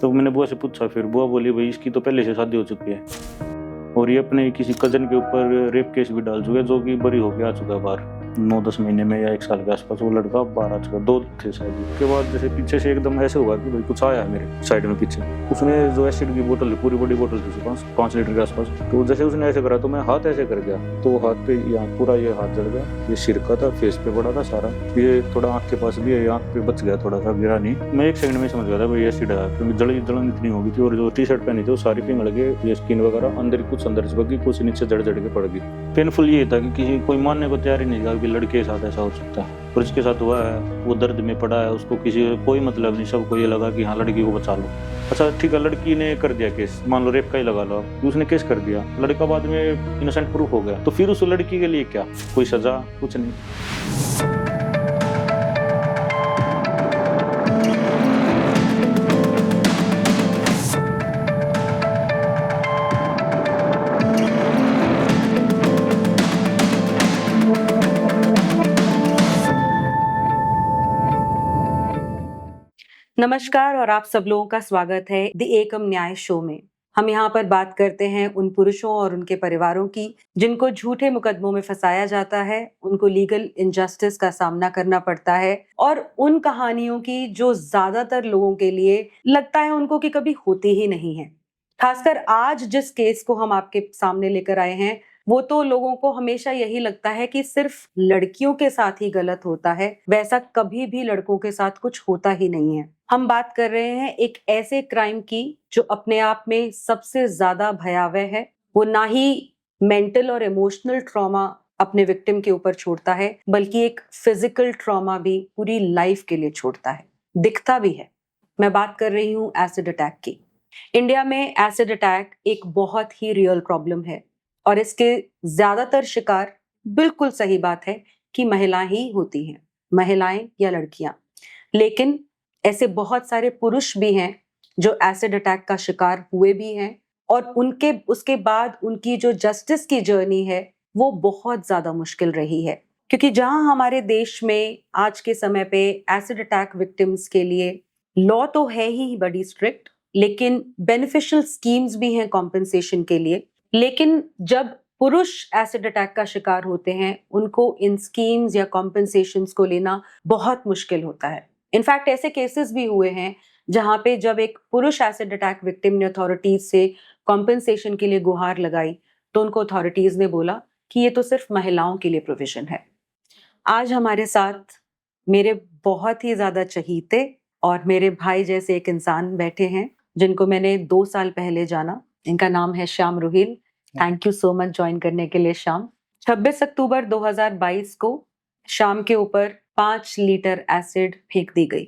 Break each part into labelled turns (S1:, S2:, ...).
S1: तो मैंने बुआ से पूछा, फिर बुआ बोली भाई इसकी तो पहले से शादी हो चुकी है और ये अपने किसी कजन के ऊपर रेप केस भी डाल चुका है, जो कि बरी होके आ चुका है बाहर 9-10 महीने में या 1 साल के आसपास। वो लड़का बाहर आ चुका, 2 थे शायद। उसके बाद जैसे पीछे से एकदम ऐसे हुआ कि भाई कुछ आया है मेरे साइड में पीछे। उसने जो एसिड की बोतल, पूरी बड़ी बोतल थी उसके पास 5 लीटर के आसपास, तो जैसे उसने ऐसे करा तो मैं हाथ ऐसे कर गया, तो हाथ पे यहाँ पूरा ये हाथ जल गया, ये सिर का था, फेस पे पड़ा था सारा, ये थोड़ा आँख के पास भी है, आँख पे बच गया, थोड़ा सा गिरा नहीं। मैं 1 सेकंड में समझ गया था भाई एसिड है, क्योंकि जलन इतनी हो गई थी और जो टी शर्ट पहनी थी वो सारी पिघल के, ये स्किन वगैरह अंदर कुछ अंदर से बगी, कुछ नीचे जड़ के पड़ गई। पेनफुल ये था कि किसी कोई मानने को तैयार ही नहीं था कि लड़के के साथ ऐसा हो सकता है, और इसके साथ हुआ है, वो दर्द में पड़ा है, उसको किसी कोई मतलब नहीं, सबको ये लगा कि हाँ लड़की को बचा लो। अच्छा ठीक है, लड़की ने कर दिया केस, मान लो रेप का ही लगा लो, उसने केस कर दिया, लड़का बाद में इनोसेंट प्रूफ हो गया, तो फिर उस लड़की के लिए क्या, कोई सजा, कुछ नहीं।
S2: नमस्कार और आप सब लोगों का स्वागत है द एकम न्याय शो में। हम यहाँ पर बात करते हैं उन पुरुषों और उनके परिवारों की जिनको झूठे मुकदमों में फंसाया जाता है, उनको लीगल इनजस्टिस का सामना करना पड़ता है, और उन कहानियों की जो ज्यादातर लोगों के लिए लगता है उनको कि कभी होती ही नहीं है। खासकर आज जिस केस को हम आपके सामने लेकर आए हैं, वो तो लोगों को हमेशा यही लगता है कि सिर्फ लड़कियों के साथ ही गलत होता है, वैसा कभी भी लड़कों के साथ कुछ होता ही नहीं है। हम बात कर रहे हैं एक ऐसे क्राइम की जो अपने आप में सबसे ज्यादा भयावह है। वो ना ही मेंटल और इमोशनल ट्रॉमा अपने विक्टिम के ऊपर छोड़ता है, बल्कि एक फिजिकल ट्रॉमा भी पूरी लाइफ के लिए छोड़ता है, दिखता भी है। मैं बात कर रही हूँ एसिड अटैक की। इंडिया में एसिड अटैक एक बहुत ही रियल प्रॉब्लम है और इसके ज्यादातर शिकार, बिल्कुल सही बात है, कि महिलाएं ही होती हैं, महिलाएं या लड़कियां। लेकिन ऐसे बहुत सारे पुरुष भी हैं जो एसिड अटैक का शिकार हुए भी हैं, और उनके उसके बाद उनकी जो जस्टिस की जर्नी है वो बहुत ज्यादा मुश्किल रही है। क्योंकि जहां हमारे देश में आज के समय पे एसिड अटैक विक्टिम्स के लिए लॉ तो है ही बड़ी स्ट्रिक्ट, लेकिन बेनिफिशियल स्कीम्स भी हैं कॉम्पेंसेशन के लिए। लेकिन जब पुरुष एसिड अटैक का शिकार होते हैं, उनको इन स्कीम्स या कॉम्पेंसेशंस को लेना बहुत मुश्किल होता है। इनफैक्ट ऐसे केसेस भी हुए हैं जहां पे जब एक पुरुष एसिड अटैक विक्टिम ने अथॉरिटीज से कॉम्पेंसेशन के लिए गुहार लगाई, तो उनको अथॉरिटीज ने बोला कि ये तो सिर्फ महिलाओं के लिए प्रोविजन है। आज हमारे साथ मेरे बहुत ही ज्यादा चहीते और मेरे भाई जैसे एक इंसान बैठे हैं जिनको मैंने 2 साल पहले जाना। इनका नाम है Shyam Ruhil. Thank you so much join करने के लिए श्याम। 26 अक्टूबर 2022 को श्याम के ऊपर 5 लीटर एसिड फेंक दी गई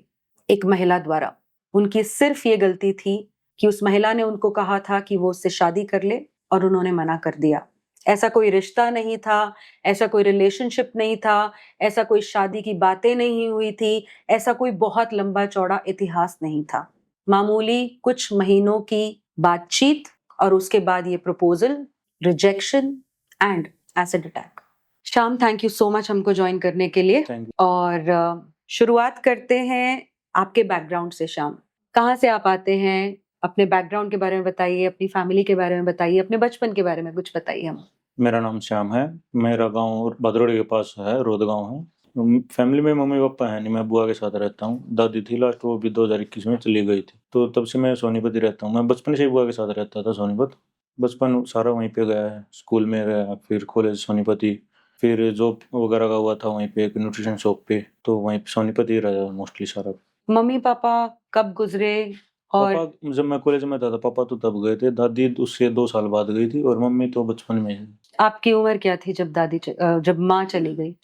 S2: एक महिला द्वारा। उनकी सिर्फ ये गलती थी कि उस महिला ने उनको कहा था कि वो उससे शादी कर ले, और उन्होंने मना कर दिया। ऐसा कोई रिश्ता नहीं था, ऐसा कोई रिलेशनशिप नहीं था, ऐसा कोई शादी की बातें नहीं हुई थी, ऐसा कोई बहुत लंबा चौड़ा इतिहास नहीं था। मामूली कुछ महीनों की बातचीत और उसके बाद ये proposal, rejection and acid attack. Shyam, thank you so much हमको ज्वाइन करने के लिए। और शुरुआत करते हैं आपके बैकग्राउंड से। श्याम, कहाँ से आप आते हैं? अपने बैकग्राउंड के बारे में बताइए, अपनी फैमिली के बारे में बताइए, अपने बचपन के बारे में कुछ बताइए हम।
S1: मेरा नाम श्याम है, मेरा गांव भदरोड़ी के पास है, रोद गांव है। फैमिली में मम्मी पापा है नहीं, मैं बुआ के साथ रहता हूँ। दादी थी लास्ट, वो भी 2021 में चली गई थी, तो तब से मैं सोनीपत ही रहता हूँ। मैं बचपन से ही बुआ के साथ रहता था सोनीपत। बचपन सारा वहीं पे गया है, स्कूल में गया, फिर कॉलेज सोनीपत ही, फिर जॉब वगैरह का हुआ था वहीं पे एक न्यूट्रिशन शॉप पे, तो वहीं सोनीपत ही रहा मोस्टली सारा।
S2: मम्मी पापा कब गुजरे? और
S1: पापा जब मैं कॉलेज में था पापा तो तब गए थे, दादी उससे 2 साल बाद गई थी, और मम्मी तो बचपन में ही।
S2: आपकी उम्र क्या थी जब माँ चली गई?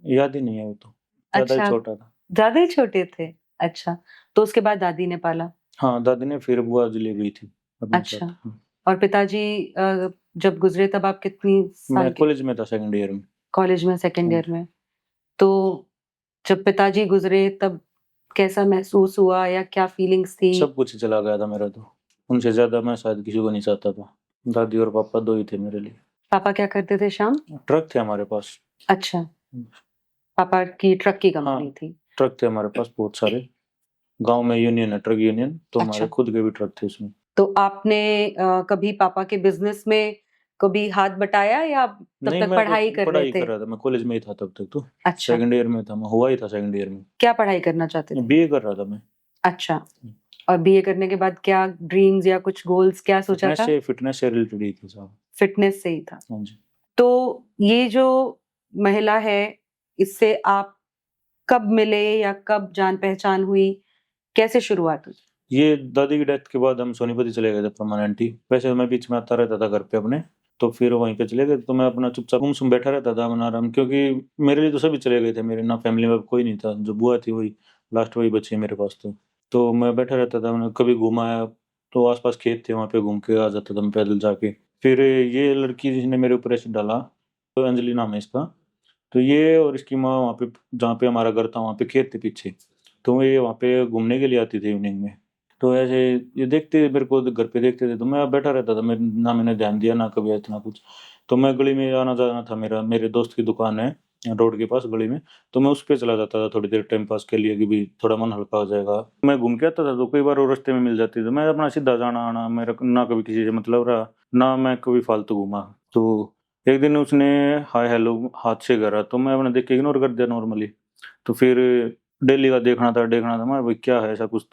S1: याद ही नहीं है, वो तो ज्यादा ही
S2: अच्छा,
S1: छोटा था।
S2: ज्यादा ही छोटे थे। अच्छा, तो उसके बाद दादी ने पाला?
S1: हाँ, दादी ने फिर बुआ जी ले गई थी अपने
S2: अच्छा,
S1: साथ।
S2: और पिताजी जब गुजरे तब आप कितनी साल
S1: मैं
S2: के?
S1: कॉलेज में था, सेकंड ईयर में।
S2: कॉलेज में, सेकेंड ईयर में। तो जब पिताजी गुजरे तब कैसा महसूस हुआ, या क्या फीलिंग्स थी?
S1: सब कुछ चला गया था मेरा तो, उनसे ज्यादा मैं शायद किसी को नहीं चाहता था। दादी और पापा 2 ही थे मेरे लिए।
S2: पापा क्या करते थे श्याम?
S1: ट्रक थे हमारे पास।
S2: अच्छा, पापा की ट्रक की
S1: हाँ,
S2: कंपनी थी।
S1: ट्रक थे हमारे पास बहुत सारे। गांव में यूनियन है, ट्रक यूनियन, तो
S2: अच्छा।
S1: हमारे खुद के भी ट्रक थे उसमें।
S2: तो आपने कभी पापा के बिजनेस में कभी हाथ बटाया या आप तब
S1: नहीं,
S2: तक
S1: मैं तो
S2: पढ़ाई कर रहे
S1: पढ़ाई
S2: थे?
S1: कर रहा था, मैं कॉलेज में ही था तब तक तो।
S2: अच्छा,
S1: सेकंड ईयर में था मैं, हुआ ही था सेकंड ईयर में।
S2: क्या पढ़ाई करना चाहते थे?
S1: बीए कर रहा था मैं।
S2: अच्छा, और बीए करने के बाद क्या ड्रीम्स या कुछ गोल्स क्या सोचा था?
S1: फिटनेस से रिलेटेड ही थी साहब।
S2: फिटनेस से ही था।
S1: हाँ जी।
S2: तो ये जो महिला है, इससे आप कब मिले या कब जान पहचान हुई? कैसे शुरुआत हुई?
S1: ये दादी की डेथ के बाद हम सोनीपत चले गए थे परमानेंट ही। वैसे मैं बीच में आता रहता था घर पे अपने, तो फिर वहीं पे चले गए। तो मैं अपना चुपचाप गुमसुम बैठा रहता था अपना आराम, क्योंकि मेरे लिए तो सभी चले गए थे, मेरे ना फैमिली में कोई नहीं था। जो बुआ थी वही लास्ट, वही बची मेरे पास। तो मैं बैठा रहता था, मैंने कभी घुमाया तो आसपास खेत थे, वहाँ पे घूम के आ जाता था मैं पैदल जाके। फिर ये लड़की जिसने मेरे ऊपर एसिड डाला, तो अंजलि नाम है इसका, तो ये और इसकी माँ वहाँ पे, जहाँ पे हमारा घर था वहाँ पे खेत थे पीछे, तो ये वहाँ पे घूमने के लिए आती थी इवनिंग में। तो ऐसे ये देखते मेरे को, घर पे देखते थे, तो मैं बैठा रहता था। मैं ना, मैंने ध्यान दिया ना कभी इतना कुछ। तो मैं गली में आना जाना था, मेरे दोस्त की दुकान है रोड के पास गली में, तो मैं उस पे चला जाता था थोड़ी देर टाइम पास के लिए, कि भी थोड़ा मन हल्का हो जाएगा। मैं घूम के आता था, तो कई बार वो रास्ते में मिल जाती, तो मैं अपना सीधा जाना आना, मेरा ना कभी किसी से मतलब रहा, ना मैं कभी फालतू घूमा। तो एक दिन उसने हाय हेलो हाथ से करा, तो मैं अपने देख के इग्नोर कर दिया नॉर्मली। तो फिर डेली का देखना था मैं, भाई क्या है ऐसा कुछ।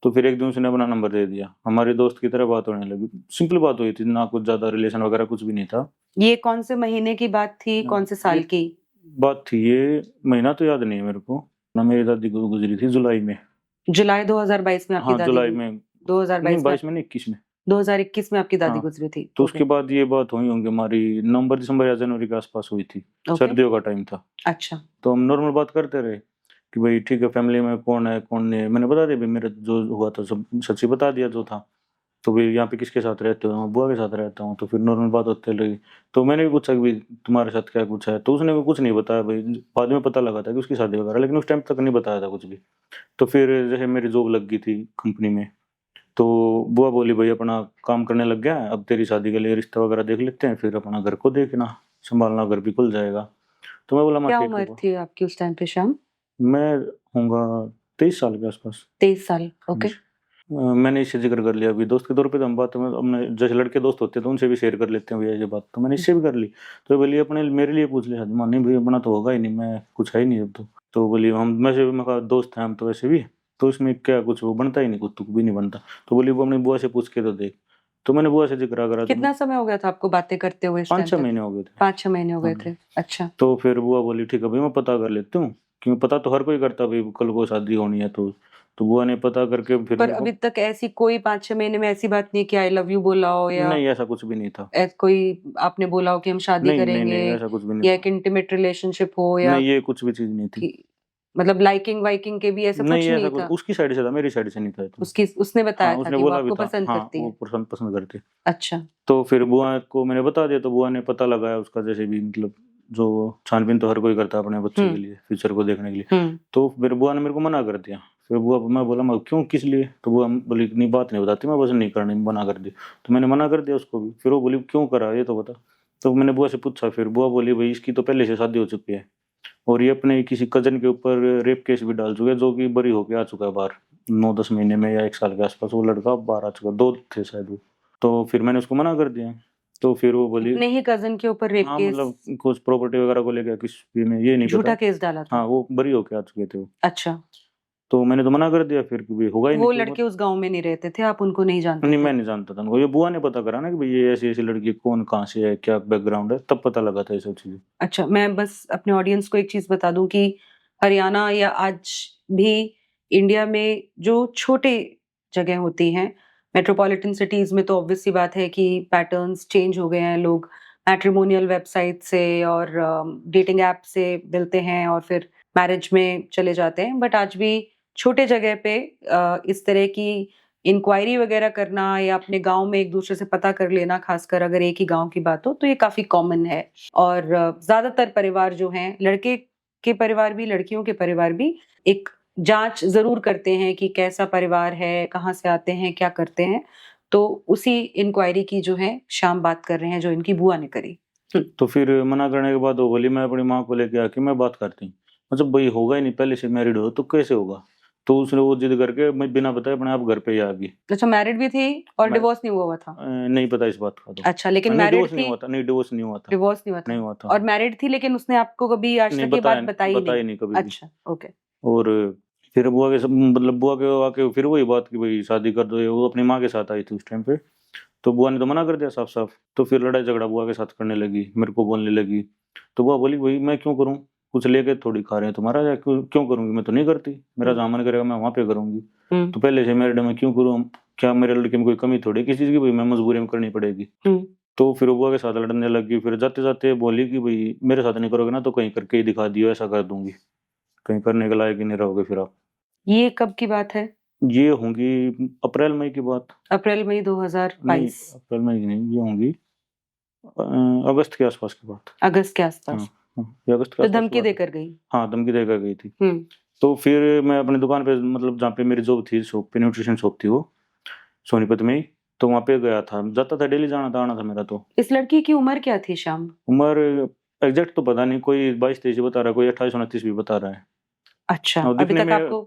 S1: तो फिर एक दिन उसने अपना नंबर दे दिया, हमारे दोस्त की तरह बात होने लगी। सिंपल बात हुई थी, ना कुछ ज्यादा रिलेशन वगैरह कुछ भी नहीं था।
S2: ये कौन से महीने की बात थी, कौन से साल
S1: ये
S2: की?
S1: बात थी, ये महीना तो याद नहीं है मेरे को ना। मेरी दादी को गुजरी थी जुलाई में।
S2: जुलाई 2022 में आपकी
S1: हाँ
S2: दादी
S1: जुलाई में,
S2: 2022
S1: नहीं
S2: में
S1: 22 में नहीं, 21 में।
S2: 2021 में आपकी दादी
S1: हाँ,
S2: गुजरी थी।
S1: तो
S2: ओके,
S1: उसके बाद ये बात हुई होंगी हमारी नवंबर दिसंबर या जनवरी के आसपास हुई थी।
S2: ओके,
S1: सर्दियों का टाइम था।
S2: अच्छा,
S1: तो हम नॉर्मल बात करते रहे कि भाई ठीक है, फैमिली में कौन है कौन नहीं है। मैंने बता दिया भाई, मेरा जो हुआ था सब सच्ची बता दिया जो था। तो भाई यहाँ पे किसके साथ रहते हो? मैं बुआ के साथ रहता हूँ। तो फिर नॉर्मल बात होते रही। तो मैंने भी पूछा कि भाई तुम्हारे साथ क्या कुछ है, तो उसने भी कुछ नहीं बताया भाई। बाद में पता लगा था कि उसकी शादी वगैरह, लेकिन उस टाइम तक नहीं बताया था कुछ भी। तो फिर जैसे मेरी जॉब लग गई थी कंपनी में, तो बुआ बोली भाई अपना काम करने लग गया है, अब तेरी शादी के लिए रिश्ता वगैरह देख लेते हैं, फिर अपना घर को देखना संभालना, घर भी खुल जाएगा। तो मैं बोला मैं
S2: क्या
S1: ठीक है
S2: उम्र
S1: बुआ।
S2: थी आपकी उस टाइम पे शाम?
S1: मैं होऊंगा 23 साल के आसपास।
S2: 23 साल,
S1: हाँ
S2: ओके।
S1: जी। मैंने इससे जिक्र कर लिया, अभी दोस्त के तौर पे तो हम बात में अपने जैसे लड़के दोस्त होते हैं तो उनसे भी शेयर कर लेते हैं भैया ये बात, तो मैंने इससे भी कर ली। तो बोली अपने मेरे लिए पूछ लिया, मान नहीं भाई अपना तो होगा ही नहीं, मैं कुछ है ही नहीं अब तो बोली हम मैं से, मैं कहा दोस्त हैं हम तो वैसे भी, तो इसमें क्या कुछ वो बनता ही नहीं, कुछ भी नहीं बनता। तो बोली वो अपनी बुआ से पूछ के तो देख। तो मैंने बुआ से जिक्र करा, तो
S2: कितना समय हो गया था आपको बातें करते हुए इस टाइम
S1: 5-6
S2: तक?
S1: महीने हो गए थे।
S2: 5-6 महीने हो
S1: हाँ
S2: गए
S1: जी।
S2: थे, अच्छा।
S1: तो फिर बुआ बोली ठीक है भाई मैं पता कर लेती हूँ, क्योंकि पता तो हर कोई करता भाई कल को शादी होनी है। तो बुआ ने पता करके फिर
S2: पर
S1: मेरे को,
S2: अभी तक ऐसी कोई 5-6 महीने में ऐसी बात नहीं कि आई लव यू बोला हो, या
S1: नहीं ऐसा कुछ भी नहीं था।
S2: कोई आपने बोला हो कि हम शादी
S1: नहीं नहीं
S2: करेंगे,
S1: नहीं, ऐसा कुछ भी नहीं
S2: या
S1: था।
S2: एक इंटीमेट रिलेशनशिप हो, या
S1: नहीं ये कुछ भी चीज नहीं थी।
S2: कि मतलब लाइकिंग वाइकिंग के भी ऐसा
S1: नहीं
S2: कुछ
S1: ऐसा
S2: नहीं
S1: कुछ
S2: था?
S1: उसकी साइड से था, मेरी साइड से नहीं था ये तो।
S2: उसने
S1: हाँ
S2: बताया था
S1: उसने
S2: कि वो
S1: बोला भी
S2: आपको
S1: था,
S2: पसंद
S1: हाँ
S2: करती
S1: वो
S2: है?
S1: पसंद करती।
S2: अच्छा।
S1: तो फिर बुआ को मैंने बता दिया, तो बुआ ने पता लगाया उसका, जैसे भी मतलब जो छानबीन तो हर कोई करता है अपने बच्चे के लिए, फ्यूचर को देखने के लिए। तो फिर बुआ ने मेरे को मना कर दिया। फिर बुआ, मैं बोला मैं क्यों किस लिए? तो बुआ बोली नहीं बात नहीं बताती, मैं बस नहीं करनी, मना कर दी। तो मैंने मना कर दिया उसको भी। फिर वो बोली क्यों करा ये तो बता। तो मैंने बुआ से पूछा, फिर बुआ बोली भाई इसकी तो पहले से शादी हो चुकी है, और ये अपने किसी कजन के ऊपर रेप केस भी डाल चुका है, जो कि बरी होके आ चुका है बाहर 9-10 महीने में या 1 साल के आसपास। वो लड़का बाहर आ चुका, 2 थे शायद वो। तो फिर मैंने उसको मना कर दिया। तो फिर वो बोली
S2: अपने ही कजन के ऊपर रेप
S1: हाँ
S2: केस,
S1: मतलब कुछ प्रॉपर्टी वगैरह को लेकर किस भी में ये नहीं
S2: झूठा
S1: पता।
S2: केस डाला था?
S1: हाँ वो बरी होके आ चुके थे वो।
S2: अच्छा।
S1: तो मैंने तो मना कर दिया, फिर भी होगा ही नहीं
S2: वो
S1: तो
S2: लड़के उस गांव में नहीं रहते थे, आप उनको नहीं जानते
S1: नहीं
S2: थे?
S1: मैं नहीं जानता था उनको। ये बुआ ने पता करा ना कि भाई ये ऐसी ऐसी लड़की कौन कहाँ से है, क्या बैकग्राउंड है, तब पता लगा था ये सब चीजें।
S2: अच्छा, मैं बस अपने ऑडियंस को एक चीज बता दूं कि हरियाणा या आज भी इंडिया में जो छोटे जगह होती हैं, मेट्रोपॉलिटन सिटीज में तो ऑब्वियस सी बात है कि पैटर्न्स चेंज हो गए हैं। लोग मैट्रिमोनियल वेबसाइट से और डेटिंग ऐप से मिलते हैं और फिर मैरिज में चले जाते हैं। बट आज भी छोटे जगह पे इस तरह की इंक्वायरी वगैरह करना या अपने गांव में एक दूसरे से पता कर लेना, खासकर अगर एक ही गांव की बात हो, तो ये काफी कॉमन है। और ज्यादातर परिवार जो हैं, लड़के के परिवार भी लड़कियों के परिवार भी, एक जांच जरूर करते हैं कि कैसा परिवार है, कहाँ से आते हैं, क्या करते हैं। तो उसी इंक्वायरी की जो है शाम बात कर रहे हैं, जो इनकी बुआ ने करी।
S1: तो फिर मना करने के बाद वो बोली मैं अपनी माँ को लेके आके मैं बात करती हूँ। मतलब भाई होगा ही नहीं, पहले से मैरिड हो तो कैसे होगा। तो उसने वो जिद करके मैं बिना बताए अपने आप घर पे ही आ गई।
S2: अच्छा, मैरिड भी थी और
S1: मैं-
S2: डिवोर्स नहीं हुआ था?
S1: नहीं पता इस बात का तो।
S2: अच्छा, लेकिन
S1: नहीं
S2: मैरिड
S1: डिवोर्स नहीं
S2: थी?
S1: हुआ था, नहीं डिवोर्स नहीं हुआ था,
S2: डिवोर्स नहीं हुआ था?
S1: नहीं हुआ था।
S2: और मैरिड थी, लेकिन उसने आपको कभी आज
S1: नहीं
S2: तक ये बात बताई
S1: बताई
S2: नहीं?
S1: नहीं कभी भी।
S2: अच्छा, ओके।
S1: और फिर बुआ के मतलब बुआ के आके फिर वही बात कि भाई शादी कर दो, ये वो अपनी माँ के साथ आई थी उस टाइम पे। तो बुआ ने तो मना कर दिया साफ साफ। तो फिर लड़ाई झगड़ा बुआ के साथ करने लगी, मेरे को बोलने लगी। तो बुआ बोली भाई मैं क्यों करूँ, कुछ लेके थोड़ी खा रहे हैं तुम्हारा, या क्यों करूंगी, मैं तो नहीं करती, मेरा जहाँ मन करेगा मैं वहाँ पे करूंगी। तो पहले से मेरे मैं क्यों करूँ, क्या मेरे लड़के में कोई कमी थोड़ी किसी चीज की, भाई मैं मजबूरी में करनी पड़ेगी। तो फिर बुआ के साथ लड़ने लगी। फिर जाते जाते बोली कि भाई मेरे साथ नहीं करोगे ना तो कहीं करके ही दिखा दियो, ऐसा कर दूंगी, कहीं करने के लायक ही नहीं रहोगे फिर आप।
S2: ये कब की बात है?
S1: ये होंगी अप्रैल मई की बात।
S2: अप्रैल मई
S1: नहीं
S2: 2022?
S1: अप्रैल मई नहीं, ये होंगी अगस्त के आसपास की बात।
S2: अगस्त के
S1: हाँ
S2: आसपास?
S1: ये अगस्त के
S2: तो
S1: आसपास की
S2: धमकी
S1: बात है।
S2: देकर गई?
S1: हाँ धमकी देकर गई थी। तो फिर मैं अपनी दुकान पे, मतलब जहाँ पे मेरी जॉब थी, शॉप पे, न्यूट्रिशन शॉप थी वो सोनीपत में ही, तो वहाँ पे गया था, जाता था डेली, जाना था आना था मेरा। तो
S2: इस लड़की की उम्र क्या थी श्याम?
S1: उम्र एग्जैक्ट तो पता नहीं, कोई 22-23 बता रहा है, कोई 28-29 भी बता रहा है।
S2: अच्छा,
S1: और
S2: अभी
S1: दिखने
S2: तक
S1: में
S2: आपको?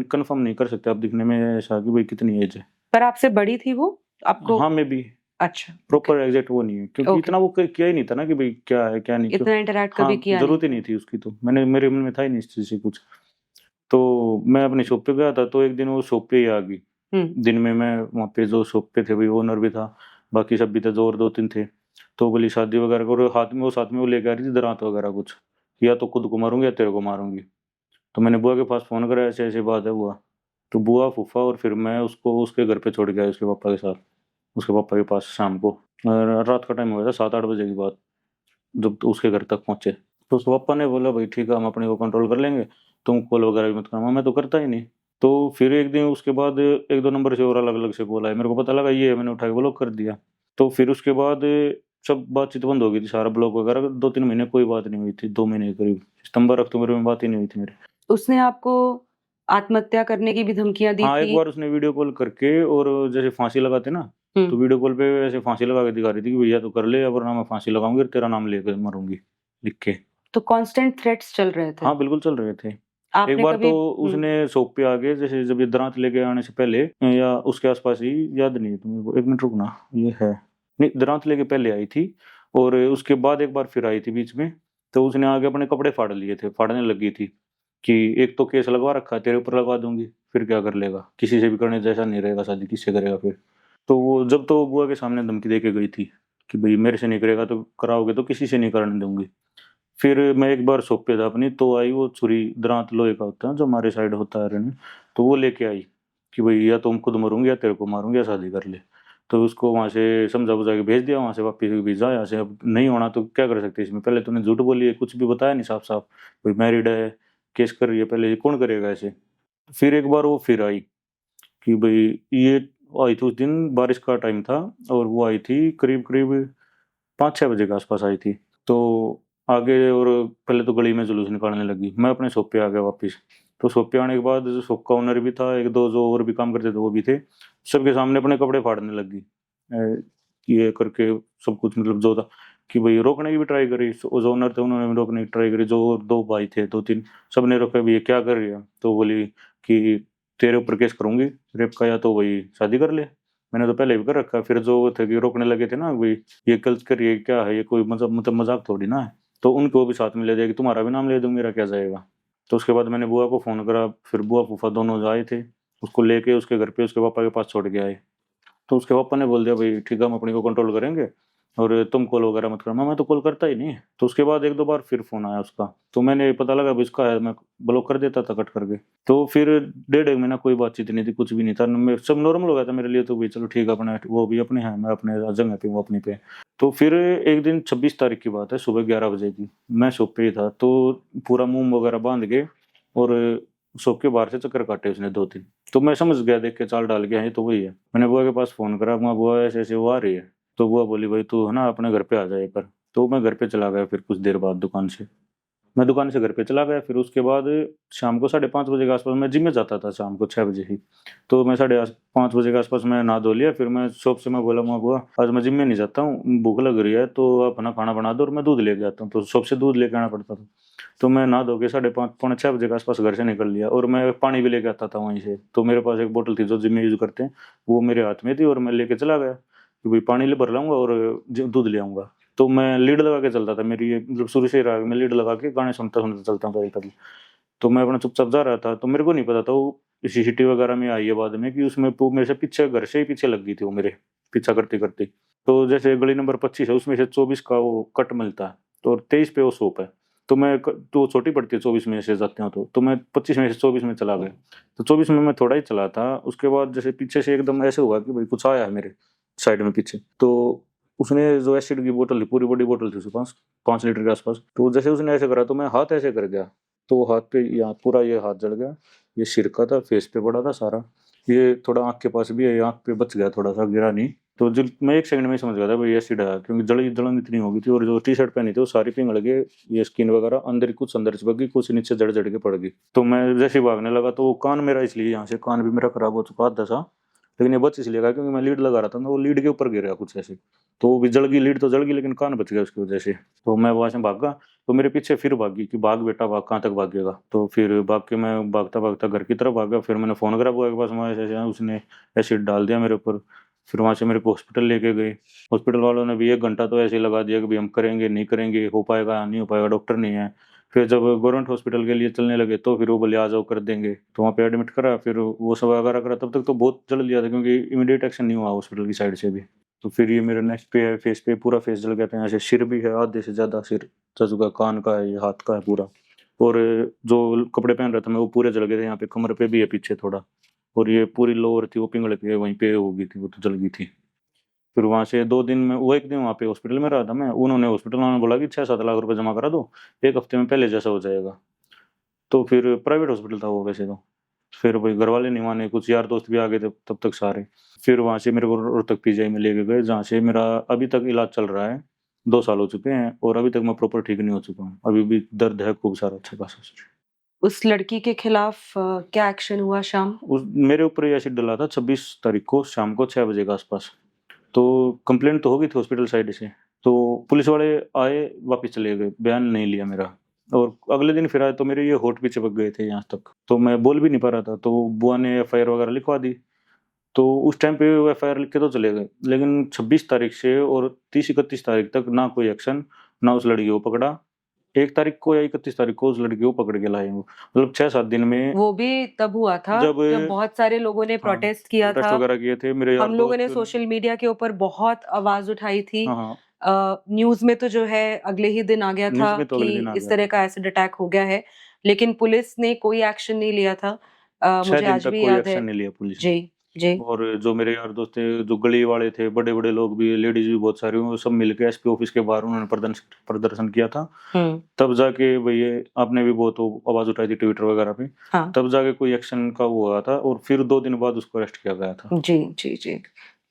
S1: कंफर्म नहीं कर सकते आप दिखने में ऐसा कि भाई कितनी एज है।
S2: पर आपसे बड़ी थी वो आपको?
S1: हाँ मे भी,
S2: अच्छा,
S1: प्रॉपर एग्जैक्ट वो नहीं है, क्योंकि
S2: ओके।
S1: इतना वो किया ही नहीं था ना कि भाई क्या है क्या नहीं, क्यों।
S2: इतना इंटरैक्ट
S1: हाँ
S2: कभी किया
S1: जरूरत ही
S2: नहीं?
S1: नहीं थी उसकी, तो मेरे मन में था ही नहीं इस चीज से कुछ। तो मैं अपनी शॉप पे गया था, तो एक दिन वो शॉप पे ही आ गई। दिन में मैं वहाँ पे जो शॉप पे थे, भाई ओनर भी था, बाकी सब भी थे, जो और 2-3 थे। तो बोली शादी वगैरह करो, हाथ में वो साथ में वो लेके आ रही थी दरात वगैरह कुछ, या तो खुद को मारूंगी या तेरे को मारूंगी। तो मैंने बुआ के पास फोन करा, ऐसे ऐसे बात है बुआ। तो बुआ फूफा और फिर मैं उसको उसके घर पे छोड़ गया, उसके पापा के साथ, उसके पापा के पास शाम को। रात का टाइम हो गया था, 7-8 बजे की बात, जब तो उसके घर तक पहुंचे। तो उसके पापा ने बोला भाई ठीक है, हम अपने को कंट्रोल कर लेंगे, तुम कॉल वगैरह भी मत करना। मैं तो करता ही नहीं। तो फिर एक दिन उसके बाद 1-2 नंबर से और अलग अलग से कॉल आए, मेरे को पता लगा ये है, मैंने उठा के ब्लॉक कर दिया। तो फिर उसके बाद सब बातचीत बंद हो गई थी, सारा ब्लॉक वगैरह, 2-3 महीने कोई बात नहीं हुई थी, 2 महीने के करीब, सितंबर अक्टूबर में बात ही नहीं हुई थी मेरी।
S2: उसने आपको आत्महत्या करने की भी धमकियां दी
S1: हाँ एक
S2: थी?
S1: बार उसने वीडियो कॉल करके, और जैसे फांसी लगाते ना, तो वीडियो कॉल पे ऐसे फांसी लगा के दिखा रही थी कि भैया तो कर ले, वरना मैं फांसी लगाऊंगी और तेरा नाम लेकर मरूंगी लिख के।
S2: तो कांस्टेंट थ्रेट्स चल रहे थे?
S1: हाँ बिल्कुल चल रहे थे। एक
S2: आपने
S1: बार
S2: कभी?
S1: तो उसने शॉप पे आके, जैसे जब ये दरांत लेके आने से पहले या उसके आसपास ही, याद नहीं है तुम्हें, एक मिनट रुकना, ये है, नहीं दरांत लेके पहले आई थी, और उसके बाद एक बार फिर आई थी बीच में। तो उसने आगे अपने कपड़े फाड़ लिए थे, फाड़ने लगी थी कि एक तो केस लगवा रखा है, तेरे ऊपर लगवा दूंगी, फिर क्या कर लेगा, किसी से भी करने जैसा नहीं रहेगा, शादी किससे करेगा फिर। तो वो जब तो बुआ के सामने धमकी दे के गई थी कि भाई मेरे से नहीं करेगा तो कराओगे तो किसी से नहीं करने दूंगी। फिर मैं एक बार शॉप पे था अपनी, तो आई वो छुरी, दरांत लोहे का होता है जो हमारे साइड होता है रहने, तो वो लेके आई कि भाई या तुम खुद मरूंगी या तेरे को मारूंगी या शादी कर ले। तो उसको वहां से समझा बुझा के भेज दिया, वहां से वापिस भेजा यहाँ से, अब नहीं होना तो क्या कर सकते इसमें, पहले तूने झूठ बोली है, कुछ भी बताया नहीं साफ साफ, कोई मैरिड है, केस कर रही है, पहले ये कौन करेगा ऐसे। फिर एक बार वो फिर आई कि भाई ये आई थी, उस दिन बारिश का टाइम था, और वो आई थी करीब करीब 5-6 बजे के आसपास आई थी। तो आगे, और पहले तो गली में जुलूस निकालने लगी, मैं अपने शॉप पे आ गया वापस। तो शॉप पे आने के बाद जो शॉप का ओनर भी था, एक दो जो और भी काम करते थे वो भी थे, सबके सामने अपने कपड़े फाड़ने लगी। ये करके सब कुछ, मतलब जो था कि भाई रोकने की भी ट्राई करी, जो ओनर थे उन्होंने भी रोकने की ट्राई करी, जो और 2 भाई थे 2-3, सब ने रोका भी ये क्या कर रही है। तो बोली कि तेरे ऊपर केस करूंगी रेप का, या तो वही शादी कर ले। मैंने तो पहले भी कर रखा है। फिर जो थे कि रोकने लगे थे ना, भाई ये गलत करिए, क्या है ये, कोई मतलब मजाक थोड़ी ना है। तो उनको भी साथ में ले जाएगी, तुम्हारा भी नाम ले दूँ, मेरा क्या जाएगा। तो उसके बाद मैंने बुआ को फोन करा, फिर बुआ फूफा दोनों आए थे, उसको लेके उसके घर पे उसके पापा के पास छोड़ के आए। तो उसके पापा ने बोल दिया भाई ठीक है, हम अपने को कंट्रोल करेंगे, और तुम कॉल वगैरह मत करना। मैं तो कॉल करता ही नहीं। तो उसके बाद 1-2 बार फिर फोन आया उसका, तो मैंने पता लगा भाई इसका है, मैं ब्लॉक कर देता था कट करके। तो फिर 1.5 महीना कोई बातचीत नहीं थी, कुछ भी नहीं था, सब नॉर्मल हो गया था मेरे लिए। तो भाई चलो ठीक है, अपना वो भी अपने हैं, मैं अपने जगह पे, वो अपनी पे। तो फिर एक दिन 26 तारीख की बात है, सुबह 11 बजे की, मैं शॉप पे ही था, तो पूरा मुंह वगैरह बांध के, और शॉप के बाहर से चक्कर काटे उसने 2-3। तो मैं समझ गया, देख के चाल डाल के, हाँ ये तो वही है। मैंने बुआ के पास फोन करा, मैं बुआ ऐसे ऐसे वो आ रही है। तो बुआ बोली भाई तू है ना अपने घर पे आ जाए पर। तो मैं घर पे चला गया फिर कुछ देर बाद दुकान से। मैं दुकान से घर पे चला गया। फिर उसके बाद शाम को 5:30 बजे के आसपास मैं जिम में जाता था, शाम को 6 बजे ही। तो मैं 5:30 बजे के आसपास मैं नहा धो लिया। फिर मैं शॉप से मैं बोला, मैं बुआ आज मैं जिम में नहीं जाता हूँ, भूख लग रही है, तो आप अपना खाना बना दो और मैं दूध लेके आता हूँ। तो शॉप से दूध लेके आना पड़ता था। तो मैं नहा धो के 5:30 पौने 6 बजे के आसपास घर से निकल लिया, और मैं पानी भी लेके आता था वहीं से। तो मेरे पास एक बोतल थी जो जिम में यूज करते हैं, वो मेरे हाथ में थी, और मैं लेके चला गया कि भाई पानी ले भर लाऊंगा और दूध ले आऊंगा। तो मैं लीड लगा के चलता था, मेरी मतलब शुरू से ही रहा, मैं लीड लगा के गाने सुनता सुनता चलता हूँ कभी। तो मैं अपना चुपचाप जा रहा था। तो मेरे को नहीं पता था वो सीसीटीवी वगैरह में आई है बाद में कि उसमें वो मेरे से पीछे, घर से ही पीछे लग गई थी वो मेरे पीछा करते करते। तो जैसे गली नंबर 25 है, उसमें से 24 का वो कट मिलता है, तो 23 पे वो शॉप है। तो तो छोटी पड़ती है 24 में से जाते हो, तो मैं 25 में से 24 में चला गया। तो 24 में मैं थोड़ा ही चला था। उसके बाद जैसे पीछे से एकदम ऐसे हुआ कि भाई कुछ आया है मेरे साइड में पीछे। तो उसने जो एसिड की बोतल थी, पूरी बड़ी बोतल थी उसके पास, 5 लीटर के आसपास। तो जैसे उसने ऐसे करा तो मैं हाथ ऐसे कर गया, तो हाथ पे यहाँ पूरा ये हाथ जल गया। ये सिर का था, फेस पे पड़ा था सारा। ये थोड़ा आँख के पास भी है, आँख पे बच गया, थोड़ा सा गिरा नहीं। तो जो मैं 1 सेकंड में ही समझ गया था भाई एसिड है, क्योंकि जलन इतनी हो गई थी। और जो टी शर्ट पहनी थी वो सारी पिघल गई, ये स्किन वगैरह अंदर कुछ अंदर चिपक गई, कुछ नीचे जड़ जड़ के पड़ गई। तो मैं जैसे ही भागने लगा तो वो कान मेरा, इसलिए यहाँ से कान भी मेरा खराब हो चुका आधा सा, लेकिन ये बच इसलिए गया क्योंकि मैं लीड लगा रहा था ना, वो लीड के ऊपर गिर गया कुछ ऐसे। तो वो भी जल गई, लीड तो जल गई, लेकिन कान बच गया उसकी वजह से। तो मैं वहां से भागा। तो मेरे पीछे फिर भागी कि भाग बेटा भाग, कहाँ तक भागेगा। तो फिर भाग के मैं भागता भागता घर की तरफ भागा। फिर मैंने फोन करा बुआ के पास, वहाँ ऐसे उसने एसिड डाल दिया मेरे ऊपर। फिर वहां से मेरे को हॉस्पिटल लेके गए। हॉस्पिटल वालों ने भी 1 घंटा तो ऐसे ही लगा दिया कि भाई हम करेंगे नहीं करेंगे, हो पाएगा नहीं हो पाएगा, डॉक्टर नहीं है। फिर जब गवर्नमेंट हॉस्पिटल के लिए चलने लगे तो फिर वो बोले आ जाओ कर देंगे, तो वहाँ पे एडमिट करा। फिर वो सब वगैरह करा, तब तक तो बहुत जल लिया था क्योंकि इमीडिएट एक्शन नहीं हुआ हॉस्पिटल की साइड से भी। तो फिर ये मेरे नेक पे है, फेस पे पूरा फेस जल गया था, यहाँ से सिर भी है, आधे से ज्यादा सिर जल चुका, कान का है, ये हाथ का है पूरा। और जो कपड़े पहन रहा था मैं वो पूरे जल गए थे, यहाँ पे कमर पे भी है पीछे थोड़ा। और ये पूरी लोअर थी वो पिंगल के वहीं पे हो गई थी, वो तो जल गई थी। फिर वहां से 2 दिन में, वो 1 दिन वहाँ पे हॉस्पिटल में रहा था मैं। उन्होंने हॉस्पिटल वालों ने बोला कि 6-7 लाख रुपए जमा करा दो, 1 हफ्ते में पहले जैसा हो जाएगा। तो फिर प्राइवेट हॉस्पिटल था वो वैसे तो। फिर भाई घर वाले नहीं माने, कुछ यार दोस्त भी आ गए थे तब तक सारे। फिर वहां से मेरे को रोहतक पीजीआई में लेके गए, जहाँ से मेरा अभी तक इलाज चल रहा है। 2 साल हो चुके हैं और अभी तक मैं प्रॉपर ठीक नहीं हो चुका हूँ, अभी भी दर्द है खूब सारा, अच्छा खासा।
S2: उस लड़की के खिलाफ क्या एक्शन हुआ शाम?
S1: उस मेरे ऊपर ये एसिड डला था 26 तारीख को शाम को 6 बजे के आसपास। तो कंप्लेंट तो हो गई थी हॉस्पिटल साइड से। तो पुलिस वाले आए, वापस चले गए, बयान नहीं लिया मेरा। और अगले दिन फिर आए तो मेरे ये होठ भी चिपक गए थे यहाँ तक, तो मैं बोल भी नहीं पा रहा था। तो बुआ ने एफआईआर वगैरह लिखवा दी। तो उस टाइम पे वो एफआईआर लिख के तो चले गए, लेकिन 26 तारीख से और 30-31 तारीख तक ना कोई एक्शन, ना उस लड़की को पकड़ा। 1 तारीख को या 31 तारीख को उस लड़की को पकड़ के लाए वो, मतलब 6-7 दिन में।
S2: वो भी तब हुआ था
S1: जब
S2: जब बहुत सारे लोगों ने
S1: हाँ,
S2: प्रोटेस्ट किया
S1: प्रोटेस्ट
S2: था।
S1: वगैरह किए थे मेरे यार
S2: हम लोगों ने
S1: दोस्त।
S2: सोशल मीडिया के ऊपर बहुत आवाज उठाई थी।
S1: हाँ हाँ,
S2: न्यूज में तो जो है अगले ही दिन आ गया था
S1: न्यूज में तो
S2: कि
S1: अगले दिन आ
S2: इस
S1: गया
S2: तरह
S1: था।
S2: का एसिड अटैक हो गया है, लेकिन पुलिस ने कोई एक्शन नहीं लिया था।
S1: 6
S2: मुझे
S1: दिन
S2: आज
S1: तक
S2: भी
S1: कोई
S2: याद है।
S1: एक्शन नहीं लिया पुलिस ने।
S2: जी जी।
S1: और जो मेरे यार दोस्त थे, जो गली वाले थे, बड़े बड़े लोग भी, लेडीज भी बहुत सारी, वो सब मिलके एसपी ऑफिस के बाहर उन्होंने प्रदर्शन किया था।
S2: हम्म।
S1: तब जाके भैया आपने भी बहुत आवाज उठाई थी ट्विटर वगैरह पे।
S2: हाँ
S1: तब जाके कोई एक्शन का वो हुआ था, और फिर 2 दिन बाद उसको अरेस्ट किया गया था।
S2: जी जी जी।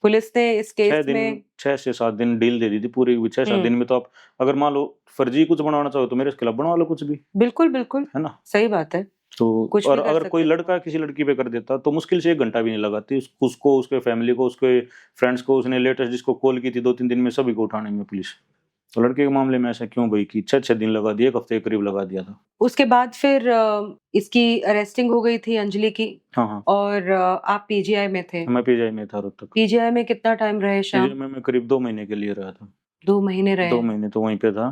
S2: पुलिस ने इस केस में
S1: 6 से 7 दिन डील दे दी थी पूरी। 6-7 दिन में तो आप अगर मान लो फर्जी कुछ बनवाना चाहो तो मेरे खिलाफ बनवा लो कुछ भी,
S2: बिल्कुल बिल्कुल
S1: है ना।
S2: सही बात है,
S1: तो
S2: कुछ
S1: और
S2: भी कर
S1: अगर कोई
S2: सकते थे।
S1: लड़का किसी लड़की पे कर देता तो मुश्किल से 1 घंटा भी नहीं लगाती, उसको, उसके फैमिली को, उसके फ्रेंड्स को। उसने लेटेस्ट जिसको कॉल की थी 2-3 दिन में सभी को उठाने में पुलिस। तो लड़के के मामले में ऐसा क्यों भाई कि 6-6 दिन लगा दिए, 1 हफ्ते के करीब लगा दिया था।
S2: उसके बाद फिर इसकी अरेस्टिंग हो गई थी अंजलि की,
S1: हाँ हाँ,
S2: और आप पीजीआई में थे।
S1: मैं पीजीआई में था रोहतक।
S2: पीजीआई में कितना टाइम रहे
S1: पीजीआई
S2: श्याम?
S1: में मैं करीब 2 महीने के लिए रहा था।
S2: 2 महीने रहे।
S1: 2 महीने तो वहीं पे था।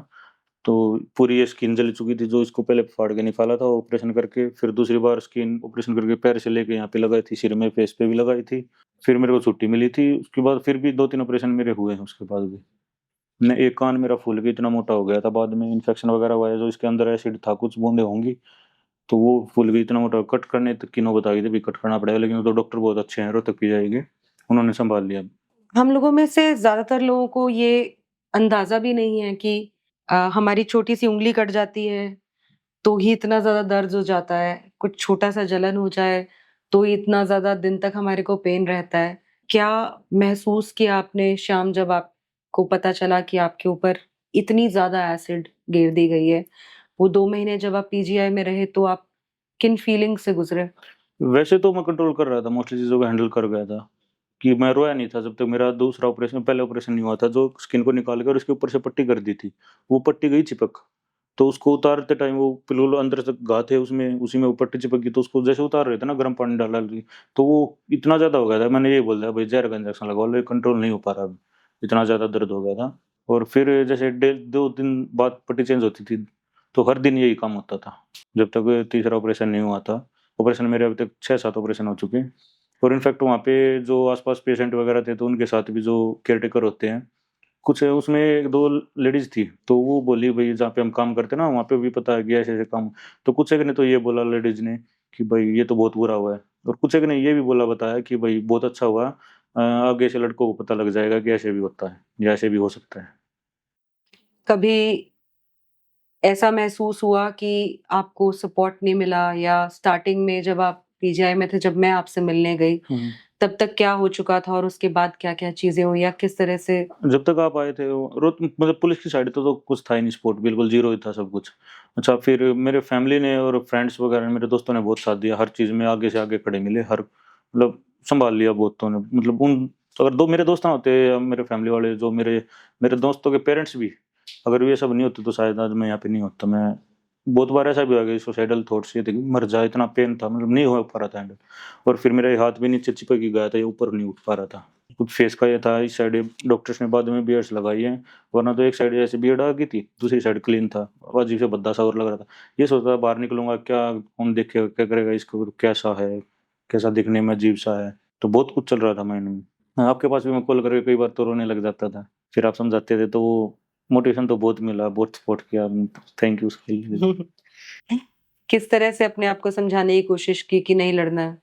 S1: तो पूरी ये स्किन जल चुकी थी, जो इसको पहले फाड़ के निकाला था ऑपरेशन करके, फिर दूसरी बार स्किन ऑपरेशन करके पैर से लेके यहाँ पे लगाई थी, सिर में फेस पे भी लगाई थी। फिर मेरे को छुट्टी मिली थी, उसके बाद फिर भी 2-3 ऑपरेशन मेरे हुए हैं उसके बाद भी। मैं एक कान मेरा फूल के इतना मोटा हो गया था, बाद में इन्फेक्शन वगैरह हुआ है, जो इसके अंदर एसिड था, कुछ बूंदे होंगी, तो वो फूल भी इतना मोटा, कट करने तक की नौबत आ गई थी, भी कट करना पड़ेगा। लेकिन वो तो डॉक्टर बहुत अच्छे हैं, रोहतक की जाएगी, उन्होंने संभाल लिया।
S2: हम लोगों में से ज्यादातर लोगों को ये अंदाजा भी नहीं है कि हमारी छोटी सी उंगली कट जाती है तो ही इतना ज्यादा दर्द हो जाता है, कुछ छोटा सा जलन हो जाए तो ही इतना ज्यादा दिन तक हमारे को पेन रहता है। क्या महसूस किया आपने शाम जब आपको पता चला कि आपके ऊपर इतनी ज्यादा एसिड गिर दी गई है? वो 2 महीने जब आप पीजीआई में रहे तो आप किन फीलिंग से गुजरे?
S1: वैसे तो मैं कंट्रोल कर रहा था, मोस्टली चीज़ों को हैंडल कर गया था कि मैं रोया नहीं था जब तक मेरा दूसरा ऑपरेशन, पहले ऑपरेशन नहीं हुआ था, जो स्किन को निकाल के और उसके ऊपर से पट्टी कर दी थी। वो पट्टी गई चिपक, तो उसको उतारते टाइम वो बिल्कुल अंदर तक घा थे उसमें, उसी में वो पट्टी चिपक गई, तो उसको जैसे उतार रहे थे ना गर्म पानी डाल के, तो वो इतना ज़्यादा हो गया था, मैंने यही बोल दिया भाई जहर का इंजेक्शन लगवा लो, कंट्रोल नहीं हो पा रहा अभी, इतना ज़्यादा दर्द हो गया था। और फिर जैसे 2 दिन बाद पट्टी चेंज होती थी, तो हर दिन यही काम होता था जब तक तीसरा ऑपरेशन नहीं हुआ था। ऑपरेशन मेरे अभी तक 6-7 ऑपरेशन हो चुके हैं। और इनफैक्ट वहाँ पे जो आसपास पेशेंट वगैरह थे, तो उनके साथ भी जो केयरटेकर होते हैं, कुछ उसमें 1-2 लेडीज थी, तो वो बोली भाई जहाँ पे हम काम करते ना वहाँ पे भी पता है कि ऐसे ऐसे काम, तो कुछ एक ने तो ये बोला लेडीज ने कि भाई ये तो बहुत बुरा हुआ है, और कुछ एक ने ये भी बोला बताया कि भाई बहुत अच्छा हुआ, आगे से लड़कों को पता लग जाएगा कि ऐसे भी होता है या ऐसे भी हो सकता है।
S2: कभी ऐसा महसूस हुआ कि आपको सपोर्ट नहीं मिला, या स्टार्टिंग में जब आप पीजीआई में थे, जब मैं आपसे मिलने गई, तब तक क्या हो चुका था और उसके बाद क्या-क्या चीज़ें हुई, या किस तरह से?
S1: जब तक आप आए थे मतलब पुलिस की साइड तो कुछ था ही नहीं, सपोर्ट बिल्कुल जीरो ही था सब कुछ। अच्छा, फिर मेरे फैमिली ने और फ्रेंड्स वगैरह ने, मेरे दोस्तों ने बहुत साथ दिया, हर चीज़ में आगे से आगे खड़े मिले, हर मतलब संभाल लिया बहुतों ने, मतलब उन अगर दो मेरे दोस्त ना होते या मेरे फैमिली वाले, जो मेरे मेरे दोस्तों के पेरेंट्स भी, अगर ये सब नहीं होते तो शायद आज मैं यहाँ पे नहीं होता। मैं बहुत बार ऐसा भी हो गया, सुसाइडल थॉट्स ये थे कि मर जाए, इतना पेन था, मतलब नहीं हो पा रहा था हैंडल, और फिर मेरे हाथ भी नीचे चिपक ही गया था, ये ऊपर नहीं उठ पा रहा था। कुछ फेस का ये था, इस साइड डॉक्टर्स ने बाद में बियर्ड्स लगाई हैं, वरना तो एक साइड ऐसे बियर्ड आ गई थी, दूसरी साइड क्लीन था, अजीब से भद्दा सा और लग रहा था। ये सोचता था बाहर निकलूंगा क्या, कौन देखेगा, क्या करेगा, इसको कैसा है, कैसा दिखने में अजीब सा है, तो बहुत कुछ चल रहा था माइंड में। हाँ, आपके पास भी मैं कॉल करके कई बार तो रोने लग जाता था, फिर आप समझाते थे, तो वो मोटिवेशन तो बहुत मिला, बहुत सपोर्ट किया, थैंक यू उसके लिए।
S2: किस तरह से अपने आप को समझाने की कोशिश की कि नहीं लड़ना है?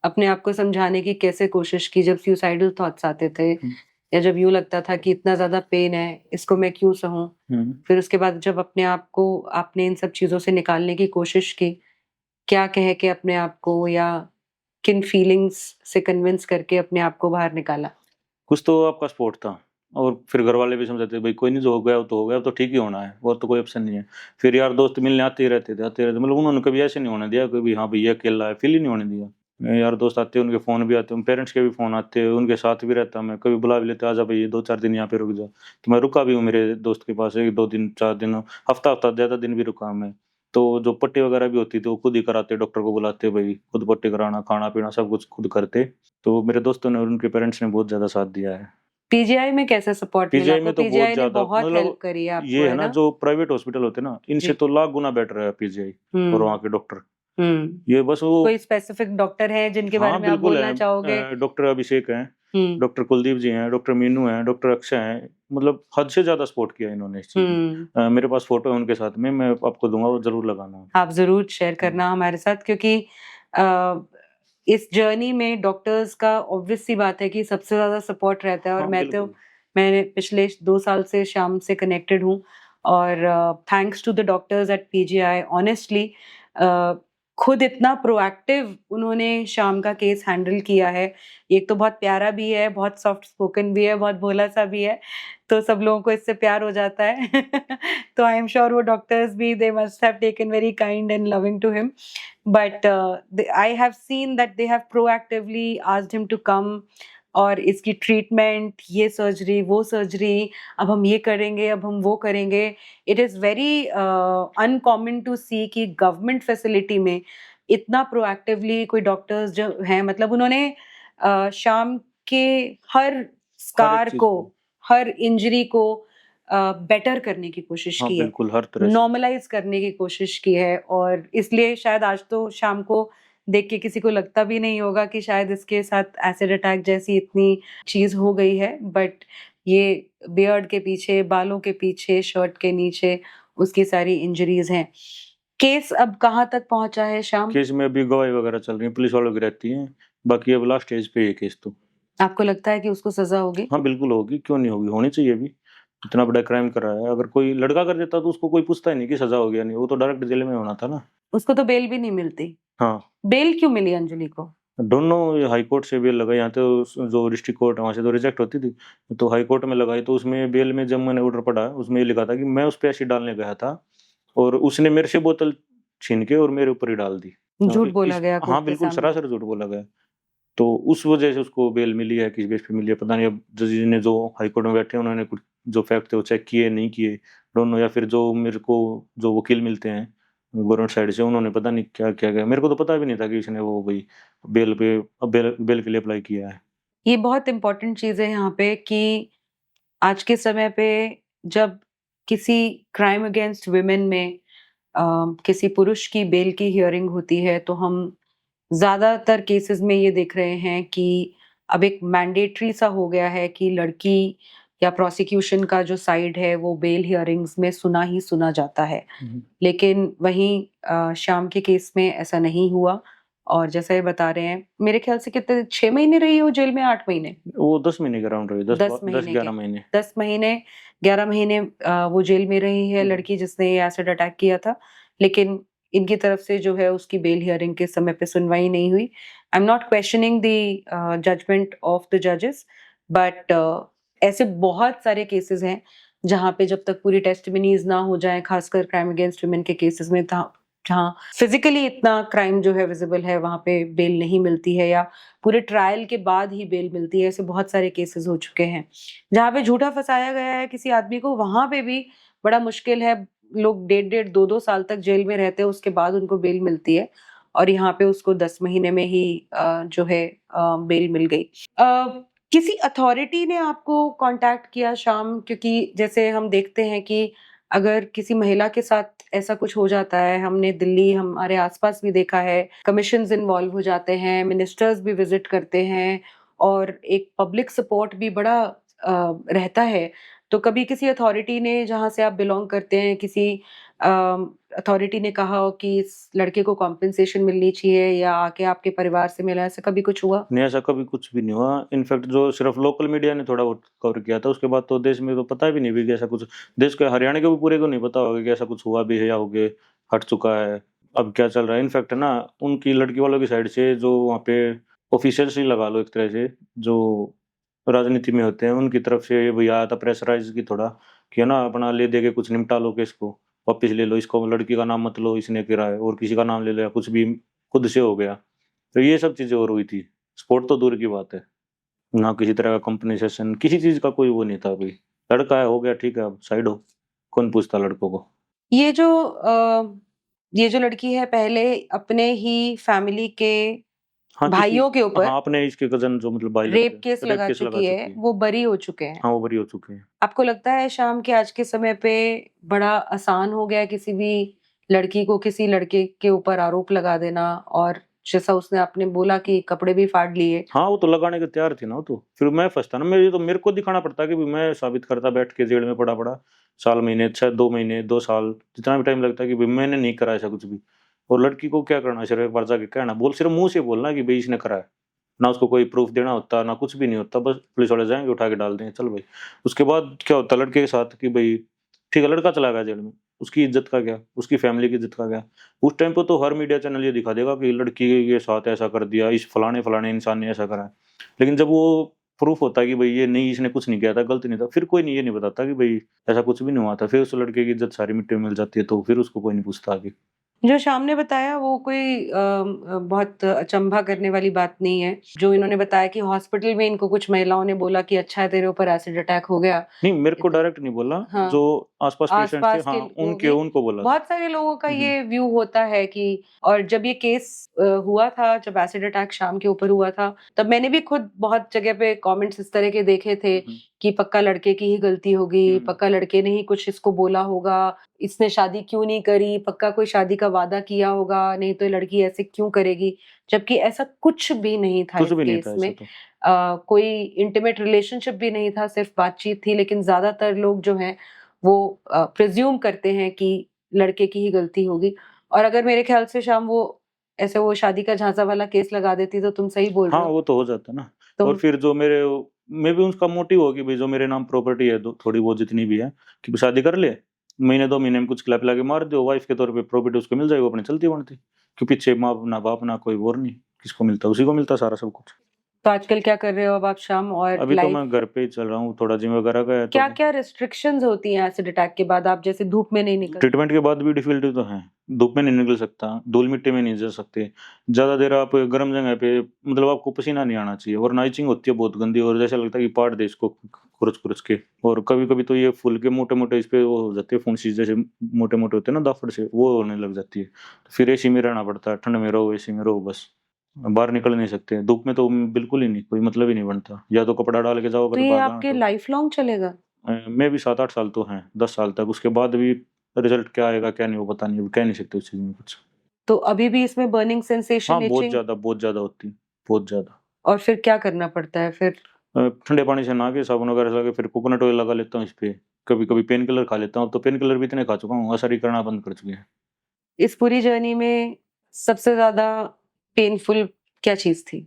S2: अपने आप को समझाने की कैसे कोशिश की जब सुसाइडल थॉट्स आते थे, या जब यूँ लगता था कि इतना ज़्यादा पेन है, इसको मैं क्यों सहूँ? फिर उसके बाद जब अपने आप को आपने इन सब चीज़ों से निकालने की कोशिश की, क्या कह के अपने आप को, या किन फीलिंग्स से कन्विंस करके अपने आप को बाहर निकाला?
S1: कुछ तो आपका सपोर्ट था, और फिर घर वाले भी समझाते भाई कोई नहीं, जो हो गया वो तो हो गया, अब तो ठीक ही होना है, और तो कोई ऑप्शन नहीं है। फिर यार दोस्त मिलने आते ही रहते थे, मतलब उन्होंने कभी ऐसे नहीं होने दिया कि भाई हाँ भैया अकेला है, फील ही नहीं होने दिया। यार दोस्त आते, उनके फ़ोन भी आते, पेरेंट्स के भी फ़ोन आते, उनके साथ भी रहता मैं, कभी बुला भी लेते, आजा भैया 2-4 दिन यहाँ पे रुक जा, तो मैं रुका भी हूँ मेरे दोस्त के पास, 1-2 दिन 4 दिन, हफ्ता ज़्यादा दिन भी रुका मैं। तो जो पट्टी वगैरह भी होती थी वो खुद ही कराते, डॉक्टर को बुलाते, भाई खुद पट्टी कराना, खाना पीना सब कुछ खुद करते। तो मेरे दोस्तों ने और उनके पेरेंट्स ने बहुत ज़्यादा साथ दिया है।
S2: पीजीआई में कैसा सपोर्ट मिला
S1: पीजीआई
S2: आपको?
S1: में तो बहुत
S2: पीजीआई ने
S1: ज़्यादा,
S2: बहुत
S1: मतलब
S2: हेल्प करी है आपको,
S1: ये है
S2: है
S1: ना,
S2: ना?
S1: जो प्राइवेट हॉस्पिटल होते हैं ना, इनसे
S2: जी।
S1: तो लाख गुना बेटर है पीजीआई और वहाँ के डॉक्टर। ये बस वो
S2: कोई स्पेसिफिक डॉक्टर है जिनके बारे
S1: हाँ
S2: में आप
S1: बिल्कुल
S2: बोलना
S1: है,
S2: चाहोगे?
S1: डॉक्टर अभिषेक हैं,
S2: हुँ,
S1: डॉक्टर कुलदीप जी हैं, डॉक्टर मीनू हैं, डॉक्टर अक्षय हैं, मतलब हद से ज़्यादा सपोर्ट किया इन्होंने इस चीज़ में।
S2: हुँ।
S1: मेरे पास फ़ोटो है उनके साथ में, मैं आपको दूँगा, वो ज़रूर लगाना।
S2: आप ज़रूर शेयर करना हमारे साथ, क्योंकि अ, इस जर्नी में डॉक्टर्स का ऑब्वियस सी बात है कि सबसे ज़्यादा सपोर्ट रहता है, और
S1: हाँ, बिल्कुल।
S2: मैंने पिछले 2 साल से श्याम से कनेक्टेड हूँ, और thanks to the doctors at PGI honestly, uh, खुद इतना प्रोएक्टिव उन्होंने श्याम का केस हैंडल किया है। एक तो बहुत प्यारा भी है, बहुत सॉफ्ट स्पोकन भी है, बहुत भोला-सा भी है, तो सब लोगों को इससे प्यार हो जाता है। तो आई एम श्योर वो डॉक्टर्स भी, they must have taken very kind and loving to him, but I have seen that they have proactively asked him to come, और इसकी ट्रीटमेंट, ये सर्जरी, वो सर्जरी, अब हम ये करेंगे, अब हम वो करेंगे। It is very uncommon to see कि गवर्नमेंट फैसिलिटी में इतना प्रोएक्टिवली कोई डॉक्टर्स जो हैं, मतलब उन्होंने श्याम के हर
S1: हर एक
S2: स्कार
S1: चीज़
S2: को,
S1: को।
S2: हर इंजरी को बेटर करने की कोशिश
S1: हाँ,
S2: की है,
S1: बिल्कुल, हर तरह से।
S2: नॉर्मलाइज करने की कोशिश की है, और इसलिए शायद आज तो शाम को देख के किसी को लगता भी नहीं होगा कि शायद इसके साथ एसिड अटैक जैसी इतनी चीज़ हो गई है, बट ये बियर्ड के पीछे, बालों के पीछे, शर्ट के नीचे उसकी सारी इंजरीज़ हैं। केस अब कहाँ तक पहुँचा है श्याम?
S1: केस में अभी गवाही वगैरह चल रही है, पुलिस वालों की रहती हैं, बाकी अब लास्ट स्टेज पे है केस तो।
S2: आपको लगता है कि उसको सज़ा होगी?
S1: हाँ, बिल्कुल होगी, क्यों नहीं होगी, होनी चाहिए भी। इतना बड़ा क्राइम करा है, अगर कोई लड़का कर देता तो उसको कोई पूछता ही नहीं कि सज़ा हो गया नहीं, वो तो डायरेक्ट जेल में होना था ना।
S2: उसको तो बेल भी नहीं मिलती।
S1: हाँ,
S2: बेल क्यों मिली अंजलि को?
S1: दोनों हाई कोर्ट से बेल लगाई, यहाँ तो जो डिस्ट्रिक्ट कोर्ट है वहाँ से तो रिजेक्ट होती थी, तो हाई कोर्ट में लगाई, तो उसमें बेल में जब मैंने ऑर्डर पढ़ा, उसमें ये लिखा था कि मैं उस पे एसिड डालने गया था, और उसने मेरे से बोतल छीन के और मेरे ऊपर ही डाल दी।
S2: झूठ बोला
S1: इस
S2: गया
S1: हाँ,
S2: कोर्ट के
S1: बिल्कुल
S2: सामने।
S1: सरासर झूठ बोला गया। तो उस वजह से उसको बेल मिली है, किस बेस पे मिली है पता नहीं। अब जज ने जो हाई कोर्ट में बैठे हैं उन्होंने कुछ जो फैक्ट थे वो चेक किए नहीं किए दोनों, या फिर जो मेरे को जो वकील मिलते हैं गवर्नमेंट साइड से उन्होंने पता नहीं क्या क्या गया। मेरे को तो पता भी नहीं था कि इसने वो भाई बेल के लिए अप्लाई किया है।
S2: ये बहुत इम्पोर्टेंट चीज़ है यहाँ पे कि आज के समय पे जब किसी क्राइम अगेंस्ट वुमेन में किसी पुरुष की बेल की हियरिंग होती है तो हम ज़्यादातर केसेस में ये देख रहे हैं कि अब एक मैंडेटरी सा हो गया है कि लड़की या प्रोसिक्यूशन का जो साइड है वो बेल हियरिंग्स में सुना ही सुना जाता है। लेकिन वहीं श्याम के केस में ऐसा नहीं हुआ और जैसा ये बता रहे हैं मेरे ख्याल से कितने 6 महीने रही वो जेल में, 8 महीने?
S1: वो 10 महीने के अराउंड रही,
S2: 10
S1: 10
S2: महीने
S1: 11
S2: के
S1: महीने।
S2: 10 महीने 11 महीने वो जेल में रही है लड़की जिसने ये एसिड अटैक किया था। लेकिन इनकी तरफ से जो है उसकी बेल हियरिंग के समय पे सुनवाई नहीं हुई। I am not questioning the judgment of the जजेस, बट ऐसे बहुत सारे केसेस हैं जहाँ पे जब तक पूरी टेस्टिमनीज ना हो जाए, खासकर क्राइम अगेंस्ट वुमेन के केसेस में जहाँ फिजिकली इतना क्राइम जो है विजिबल है वहां पे बेल नहीं मिलती है या पूरे ट्रायल के बाद ही बेल मिलती है। ऐसे बहुत सारे केसेस हो चुके हैं जहाँ पे झूठा फंसाया गया है किसी आदमी को, वहां पे भी बड़ा मुश्किल है। लोग 1.5-2 साल तक जेल में रहते हैं, उसके बाद उनको बेल मिलती है और यहाँ पे उसको 10 महीने में ही जो है बेल मिल गई। किसी अथॉरिटी ने आपको कांटेक्ट किया शाम? क्योंकि जैसे हम देखते हैं कि अगर किसी महिला के साथ ऐसा कुछ हो जाता है, हमने दिल्ली हमारे आसपास भी देखा है, कमीशंस इन्वॉल्व हो जाते हैं, मिनिस्टर्स भी विजिट करते हैं और एक पब्लिक सपोर्ट भी बड़ा रहता है। तो कभी किसी अथॉरिटी ने, जहाँ से आप बिलोंग करते हैं, किसी अथॉरिटी ने कहा हो कि इस लड़के को कॉम्पेंसेशन मिलनी चाहिए या आके आपके परिवार से मिला, ऐसा कभी कुछ हुआ?
S1: नहीं, ऐसा कभी कुछ भी नहीं हुआ। इनफैक्ट जो सिर्फ लोकल मीडिया ने थोड़ा बहुत कवर किया था, उसके बाद तो देश में तो पता भी नहीं भी कि ऐसा कुछ, देश के हरियाणा के भी पूरे को नहीं पता होगा कि ऐसा कुछ हुआ भी है या हो गए हट चुका है, अब क्या चल रहा है। इनफैक्ट ना उनकी लड़की वालों की साइड से जो वहाँ पे ऑफिशियल्स ही लगा लो एक तरह से, जो राजनीति में होते हैं, उनकी तरफ से ये भी आया था प्रेशराइज की थोड़ा, कि है ना अपना ले दे के कुछ निपटा लो केस को, वापिस ले लो इसको, लड़की का नाम मत लो, इसने गिरा है, और किसी का नाम ले लो या कुछ भी खुद से हो गया। तो ये सब चीजें और हुई थी। स्पोर्ट तो दूर की बात है, ना किसी तरह का कंपनसेशन, किसी चीज का कोई वो नहीं था। कोई लड़का है हो गया ठीक है, अब साइड हो, कौन पूछता लड़कों को।
S2: ये जो लड़की है पहले अपने ही फैमिली के
S1: हाँ
S2: भाइयों के ऊपर
S1: हाँ, अपने इसके कजन जो मतलब भाई लगते
S2: रेप
S1: हैं,
S2: केस
S1: रेप
S2: लगा
S1: केस लगा
S2: चुकी है, वो बरी हो चुके हैं।
S1: हाँ वो बरी हो चुके हैं।
S2: आपको लगता है शाम के आज के समय पे बड़ा आसान हो गया किसी भी लड़की को किसी लड़के के ऊपर आरोप लगा देना, और जैसा उसने आपने बोला कि कपड़े भी फाड़ लिए?
S1: हाँ वो तो लगाने के तैयार थी ना, वो तो फिर मैं फंसता ना, मेरे को दिखाना पड़ता कि भी मैं साबित करता बैठ के जेल में पड़ा साल महीने, 2 महीने 2 साल, जितना भी टाइम लगता है कि भाई मैंने नहीं करा ऐसा कुछ भी। और लड़की को क्या करना, सिर्फ बाहर जाके कहना, बोल सिर्फ मुंह से बोलना कि भाई इसने करा है, ना उसको कोई प्रूफ देना होता ना कुछ भी नहीं होता, बस पुलिस वाले जाएंगे उठा के डाल देंगे चल भाई। उसके बाद क्या होता लड़के के साथ कि भाई ठीक है लड़का चला गया जेल में, उसकी इज्जत का क्या, उसकी फैमिली की इज्जत का क्या। उस टाइम पे तो हर मीडिया चैनल ये दिखा देगा कि लड़की के साथ ऐसा कर दिया, इस फलाने फलाने इंसान ने ऐसा करा है। लेकिन जब वो प्रूफ होता है कि भाई ये नहीं, इसने कुछ नहीं किया था, गलती नहीं था, फिर कोई नहीं ये नहीं बताता कि भाई ऐसा कुछ भी नहीं हुआ था, फिर उस लड़के की इज्जत सारी मिट्टी में मिल जाती है, तो फिर उसको कोई नहीं पूछता आगे।
S2: जो शाम ने बताया वो कोई बहुत अचंभा करने वाली बात नहीं है। जो इन्होंने बताया कि हॉस्पिटल में इनको कुछ महिलाओं ने बोला कि अच्छा है तेरे ऊपर एसिड अटैक हो गया।
S1: नहीं मेरे को डायरेक्ट नहीं बोला,
S2: हाँ,
S1: जो आसपास पेशेंट थे
S2: आसपास
S1: हाँ
S2: के
S1: उनको बोला था।
S2: बहुत सारे लोगों का ये व्यू होता है कि, और जब ये केस हुआ था, जब एसिड अटैक शाम के ऊपर हुआ था, तब मैंने भी खुद बहुत जगह पे कमेंट्स इस तरह के देखे थे कि पक्का लड़के की ही गलती होगी, पक्का लड़के ने ही कुछ इसको बोला होगा, इसने शादी क्यों नहीं करी, पक्का कोई शादी का वादा किया होगा, नहीं तो ये लड़की ऐसे क्यों करेगी। जबकि ऐसा कुछ भी नहीं था इस केस में। कोई इंटीमेट रिलेशनशिप भी नहीं था, सिर्फ बातचीत थी। लेकिन ज्यादातर लोग जो हैं वो प्रिज्यूम करते हैं कि लड़के की ही गलती होगी। और अगर मेरे ख्याल से शाम वो ऐसे वो शादी का झांसा वाला केस लगा देती तो तुम सही बोल रहे हो।
S1: हाँ वो तो हो जाता ना। और फिर जो मेरे में भी उसका मोटिव हो कि भाई जो मेरे नाम प्रॉपर्टी है थोड़ी बहुत जितनी भी है, कि शादी कर ले, महीने 2 महीने में कुछ खिला पिला के मार दो, वाइफ के तौर पे प्रॉपर्टी उसको मिल जाएगी, अपने चलती बनती, कि पीछे माँ ना बाप ना कोई और नहीं, किसको मिलता, उसी को मिलता सारा सब कुछ।
S2: तो आजकल क्या कर रहे हो अब आप शाम, और
S1: अभी तो
S2: लाइफ
S1: मैं घर पे ही चल रहा हूँ, थोड़ा जिम वगैरह का है तो
S2: क्या क्या रिस्ट्रिक्शंस होती हैं एसिड अटैक के बाद? आप जैसे धूप में नहीं निकल
S1: ट्रीटमेंट के बाद भी डिफिकल्टी तो है। धूप में नहीं निकल सकता, धूल मिट्टी में नहीं जा सकते, ज़्यादा देर आप गर्म जगह पे, मतलब आपको पसीना नहीं आना चाहिए, वरना इचिंग होती है बहुत गंदी, और जैसा लगता है कि पाट दे इसको खुरच खुरच के। और कभी कभी तो ये फूल के मोटे मोटे इस पे वो हो जाते हैं, फुंसी जैसे मोटे मोटे होते हैं ना दाफड़ से, वो होने लग जाती है। तो फिर एसी में रहना पड़ता है, ठंड में रहो एसी में रहो बस, बाहर निकल नहीं सकते। धूप में तो बिल्कुल ही नहीं, कोई मतलब ही नहीं बनता, या तो कपड़ा डाल के जाओ
S2: तो
S1: अगर
S2: ये
S1: बाहर
S2: आपके
S1: तो।
S2: लाइफ लॉन्ग चलेगा?
S1: मैं भी 7-8 साल तो हैं, 10 साल तक, उसके बाद भी रिजल्ट क्या आएगा क्या नहीं वो पता नहीं, कह नहीं सकते उस चीज़ में कुछ।
S2: तो अभी भी इसमें बर्निंग
S1: हाँ
S2: सेंसेशन, इचिंग,
S1: बहुत ज़्यादा होती, बहुत ज़्यादा।
S2: और फिर क्या करना पड़ता है फिर?
S1: ठंडे पानी से नहा के साबुन वगैरह लगा के फिर कोकोनट ऑयल लगा लेता हूँ इस पे। कभी कभी पेन किलर खा लेता हूँ, तो पेन किलर भी इतने खा चुका हूँ, असर ही करना बंद कर चुके हैं।
S2: इस पूरी जर्नी में सबसे ज्यादा पेनफुल क्या चीज थी?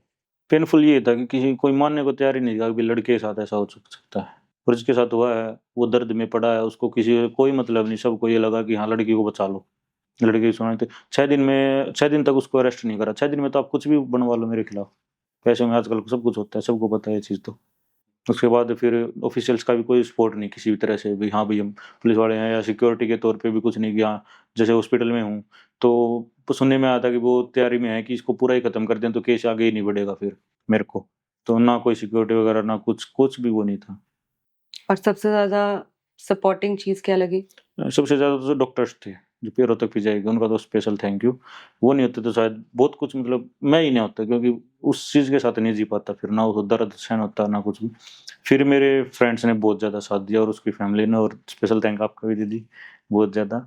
S1: पेनफुल ये था कि किसी कोई मानने को तैयार ही नहीं था कि लड़के के साथ ऐसा हो सकता है, और जिसके साथ हुआ है वो दर्द में पड़ा है, उसको किसी कोई मतलब नहीं, सबको ये लगा कि हाँ लड़की को बचा लो। लड़के की सुनाई थे, 6 दिन तक उसको अरेस्ट नहीं करा। 6 दिन में तो आप कुछ भी बनवा लो मेरे खिलाफ, पैसे में आजकल सब कुछ होता है, सबको पता है ये चीज़ तो। उसके बाद फिर ऑफिशियल्स का भी कोई सपोर्ट नहीं किसी भी तरह से, भाई हाँ भाई हम पुलिस वाले हैं, या सिक्योरिटी के तौर पे भी कुछ नहीं किया। जैसे हॉस्पिटल में हूँ तो सुनने में आया था कि वो तैयारी में है कि इसको पूरा ही खत्म कर दें तो केस आगे ही नहीं बढ़ेगा फिर मेरे को। तो ना कोई सिक्योरिटी वगैरह, ना कुछ कुछ भी वो नहीं था।
S2: और सबसे ज्यादा सपोर्टिंग चीज क्या लगी?
S1: सबसे ज़्यादा तो डॉक्टर्स थे जो पैरों तक भी जाएंगे, उनका तो स्पेशल थैंक यू। वो नहीं होते तो शायद बहुत कुछ, मतलब मैं ही नहीं होता, क्योंकि उस चीज़ के साथ नहीं जी पाता फिर, ना वो दर्द सहन होता ना कुछ भी। फिर मेरे फ्रेंड्स ने बहुत ज़्यादा साथ दिया, और उसकी फैमिली ने, और स्पेशल थैंक आपका भी दीदी, बहुत ज़्यादा।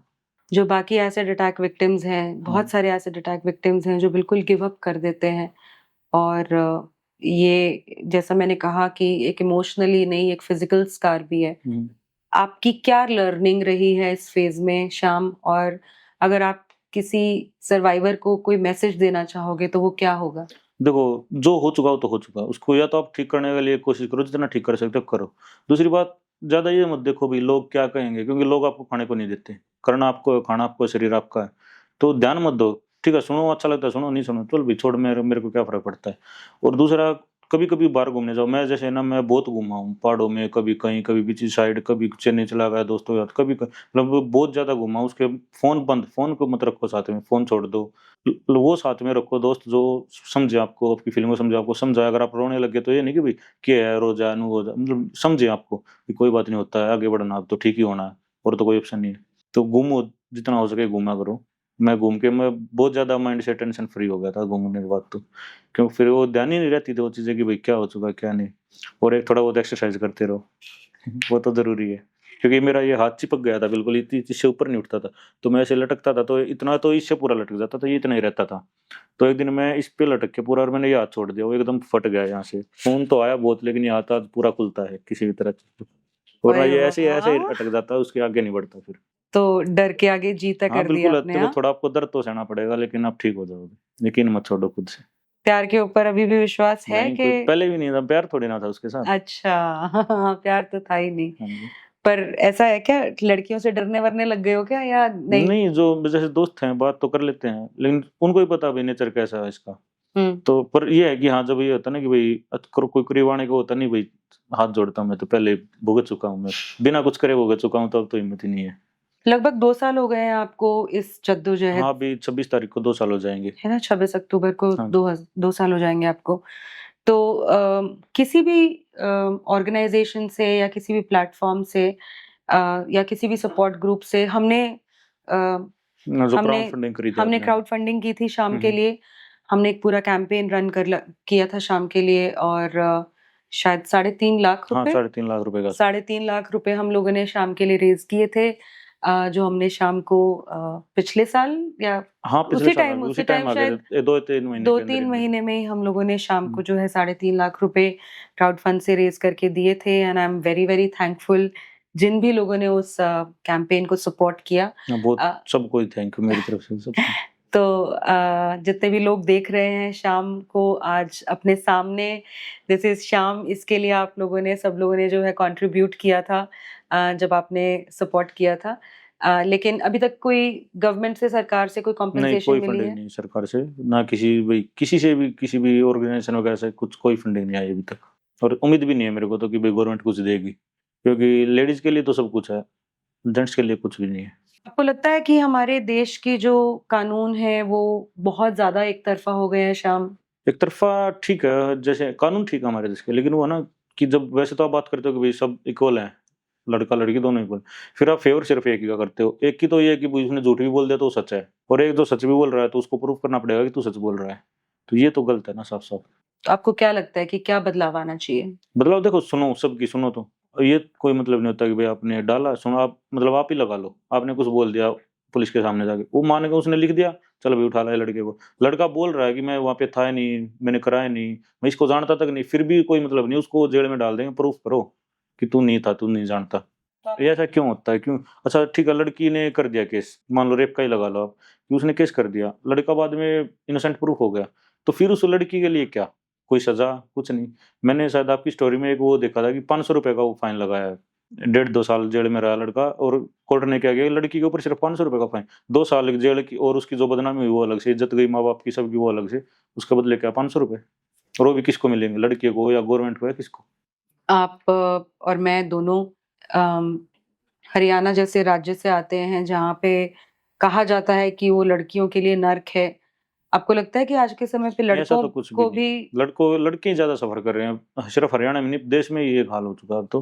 S2: जो बाकी एसिड अटैक विक्टिम्स हैं, बहुत सारे एसिड अटैक विक्टिम्स हैं जो बिल्कुल गिव अप कर देते हैं, और ये जैसा मैंने कहा कि एक इमोशनली नहीं, एक फिजिकल स्कार भी है। आपकी क्या लर्निंग रही है इस फेज में शाम, और अगर आप किसी सर्वाइवर को कोई मैसेज देना चाहोगे तो वो क्या होगा?
S1: देखो, जो हो चुका हो तो हो चुका, उसको या तो आप ठीक करने के लिए कोशिश करो, जितना ठीक कर सकते हो करो। दूसरी बात, ज्यादा ये मत देखो भी लोग क्या कहेंगे, क्योंकि लोग आपको खाने को नहीं देते, करना आपको है, खाना आपको है, शरीर आपका है। तो ध्यान मत दो, ठीक है सुनो, अच्छा लगता है सुनो, नहीं सुनो चल भी छोड़, मेरे को क्या फर्क पड़ता है। और दूसरा, कभी कभी बाहर घूमने जाओ। मैं जैसे ना, मैं बहुत घूमा हूँ पहाड़ों में, कभी कहीं, कभी बीच साइड, कभी चेन्नई चला गया दोस्तों के साथ, कभी मतलब बहुत ज्यादा घूमा हूँ। उसके फोन बंद, फोन को मत रखो साथ में, फोन छोड़ दो। वो साथ में रखो दोस्त जो समझे आपको, आपकी फीलिंग को समझे, आपको समझाए। अगर आप रोने लगे तो ये नहीं कि भाई क्या है रो जा नु हो जा, मतलब समझे आपको कि कोई बात नहीं होता है, आगे बढ़ना, अब तो ठीक ही होना है, और तो कोई ऑप्शन नहीं है। तो घूमो, जितना हो सके घूमा करो। मैं घूम के मैं बहुत ज्यादा माइंड से टेंशन फ्री हो गया था घूमने के बाद तो, क्यों फिर वो ध्यान ही नहीं रहती थी वो चीजें कि भाई क्या हो चुका क्या नहीं। और एक थोड़ा बहुत एक्सरसाइज करते रहो वो तो जरूरी है, क्योंकि मेरा ये हाथ चिपक गया था बिल्कुल, इससे ऊपर नहीं उठता था। तो मैं ऐसे लटकता था तो इतना, तो इससे पूरा लटक जाता था, ये इतना ही रहता था। तो एक दिन मैं इस पे लटक के पूरा, और मैंने ये हाथ छोड़ दिया, वो एकदम फट गया यहाँ से। खून तो आया बहुत, लेकिन ये हाथ आज पूरा खुलता है किसी भी तरह से। वरना
S2: ओए
S1: ये ऐसे ही
S2: वाह!
S1: अटक जाता है, उसके आगे नहीं बढ़ता फिर।
S2: तो डर के आगे जीता
S1: हाँ
S2: कर दिया
S1: बिल्कुल,
S2: आपने,
S1: देखो
S2: हाँ?
S1: थोड़ा आपको दर्द तो सहना पड़ेगा, लेकिन आप ठीक हो जाओगे, यकीन मत छोड़ो खुद से।
S2: प्यार के ऊपर अभी भी विश्वास है
S1: नहीं,
S2: कि?
S1: कोई पहले भी नहीं था, प्यार थोड़ी ना था उसके साथ।
S2: अच्छा प्यार तो था ही नहीं।
S1: हाँ जी।
S2: पर ऐसा है क्या, लड़कियों से डरने वरने लग गए हो क्या, या नहीं?
S1: नहीं, जो जैसे दोस्त हैं बात तो कर लेते हैं, लेकिन उनको ही पता भाई नेचर कैसा है इसका।
S2: हम्म।
S1: तो पर ये है कि हाँ, जब ये होता है ना कि भाई कोई करीब आने को होता नहीं, भाई हाथ जोड़ता हूँ मैं, तो पहले भुगत चुका हूँ मैं, बिना कुछ करे भुगत चुका हूँ, तब तो हिम्मत ही नहीं है।
S2: लगभग 2 साल हो गए हैं आपको इस जद्दोजहद,
S1: हाँ, अभी 26 तारीख को 2 साल हो जाएंगे।
S2: है ना? 26 अक्टूबर को
S1: हाँ।
S2: 2 साल हो जाएंगे आपको। तो किसी भी ऑर्गेनाइजेशन से या किसी भी प्लेटफॉर्म से या किसी भी सपोर्ट ग्रुप से अ,
S1: जो
S2: हमने
S1: क्राउड फंडिंग करी थी
S2: हमने
S1: आपने।
S2: क्राउड फंडिंग की थी शाम के
S1: हम्म।
S2: लिए। हमने एक पूरा कैंपेन रन किया था शाम के लिए, और शायद 3.5 लाख
S1: हाँ,
S2: रुपए
S1: 3.5 लाख रुपए का।
S2: 3.5 लाख रुपए हम लोगों ने शाम के लिए रेज किए थे, जो हमने शाम को पिछले साल या
S1: हाँ, पिछले साल आ गए, उसी
S2: उसी
S1: टाइम
S2: टाइम
S1: आ गए
S2: शायद
S1: थे, 2-3 महीने
S2: दो
S1: के अंदर
S2: तीन
S1: अंदर।
S2: महीने में ही हम लोगों ने शाम को
S1: हम्म।
S2: जो है 3.5 लाख रुपए क्राउड फंड से रेज करके दिए थे, and I am very very thankful जिन भी लोगों ने उस कैंपेन को सपोर्ट किया।
S1: हाँ, बहुत
S2: अ,
S1: सबको ही थैंक यू मेरी तरफ से सबको।
S2: तो जितने भी लोग देख रहे हैं शाम को आज अपने सामने, दिस इज शाम, इसके लिए आप लोगों ने, सब लोगों ने जो है कंट्रीब्यूट किया था, जब आपने सपोर्ट किया था। लेकिन अभी तक कोई गवर्नमेंट से, सरकार से कोई
S1: नहीं,
S2: कॉम्पेंसेशन
S1: कोई
S2: मिली
S1: फंडिंग
S2: है?
S1: नहीं सरकार से, ना किसी से भी, किसी भी ऑर्गेनाइजेशन वगैरह से कुछ कोई फंडिंग नहीं आई अभी तक, और उम्मीद भी नहीं है मेरे को तो कि भाई गवर्नमेंट कुछ देगी, क्योंकि लेडीज के लिए तो सब कुछ है, जेंट्स के लिए कुछ भी नहीं है।
S2: आपको लगता है कि हमारे देश की जो कानून है वो बहुत ज्यादा एक तरफा हो गए हैं श्याम?
S1: एक तरफा ठीक है, जैसे कानून ठीक है हमारे देश के, लेकिन वो ना कि जब वैसे तो आप बात करते हो कि भाई सब इक्वल हैं, लड़का लड़की दोनों इक्वल, फिर आप फेवर सिर्फ एक ही का करते हो। एक की तो ये है कि भाई उसने झूठ भी बोल दिया तो वो सच है, और एक जो सच भी बोल रहा है तो उसको प्रूफ करना पड़ेगा कि तू सच बोल रहा है, तो ये तो गलत है ना साफ साफ।
S2: तो आपको क्या लगता है कि क्या बदलाव आना चाहिए?
S1: बदलाव देखो, सुनो सबकी सुनो, तो ये कोई मतलब नहीं होता कि भाई आपने डाला सुनो, आप मतलब आप ही लगा लो, आपने कुछ बोल दिया पुलिस के सामने जाके, वो मान के उसने लिख दिया, चलो भाई उठा लाए लड़के को, लड़का बोल रहा है कि मैं वहां पे था ही नहीं, मैंने कराया नहीं, मैं इसको जानता तक नहीं, फिर भी कोई मतलब नहीं, उसको जेल में डाल देंगे, प्रूफ करो कि तू नहीं था, तू नहीं जानता। ये ऐसा क्यों होता है, क्यों? अच्छा ठीक है, लड़की ने कर दिया केस, मान लो रेप का ही लगा लो आप, कि उसने केस कर दिया, लड़का बाद में इनोसेंट प्रूफ हो गया, तो फिर उस लड़की के लिए क्या, कोई सजा, कुछ नहीं। मैंने शायद आपकी स्टोरी में एक वो देखा था कि 500 रुपए का वो फाइन लगाया है, 1.5-2 साल जेल में रहा लड़का, और कोर्ट ने क्या किया, लड़की के ऊपर सिर्फ 500 रुपए का फाइन, 2 साल की जेल की, और उसकी जो बदनामी हुई वो अलग से, इज्जत गई माँ बाप की सबकी वो अलग से, उसके बदले क्या 500 रुपए, और वो भी किसको मिलेंगे, लड़की को या गवर्नमेंट को या किसको?
S2: आप और मैं दोनों अम, हरियाणा जैसे राज्य से आते हैं जहाँ पे कहा जाता है कि वो लड़कियों के लिए नर्क है। आपको लगता है कि आज के समय पे
S1: नहीं, ऐसा
S2: लड़कों
S1: तो कुछ भी
S2: को
S1: नहीं,
S2: भी?
S1: लड़के ही ज्यादा सफर कर रहे हैं, सिर्फ हरियाणा में नहीं, देश में ही ये हाल हो चुका है अब तो,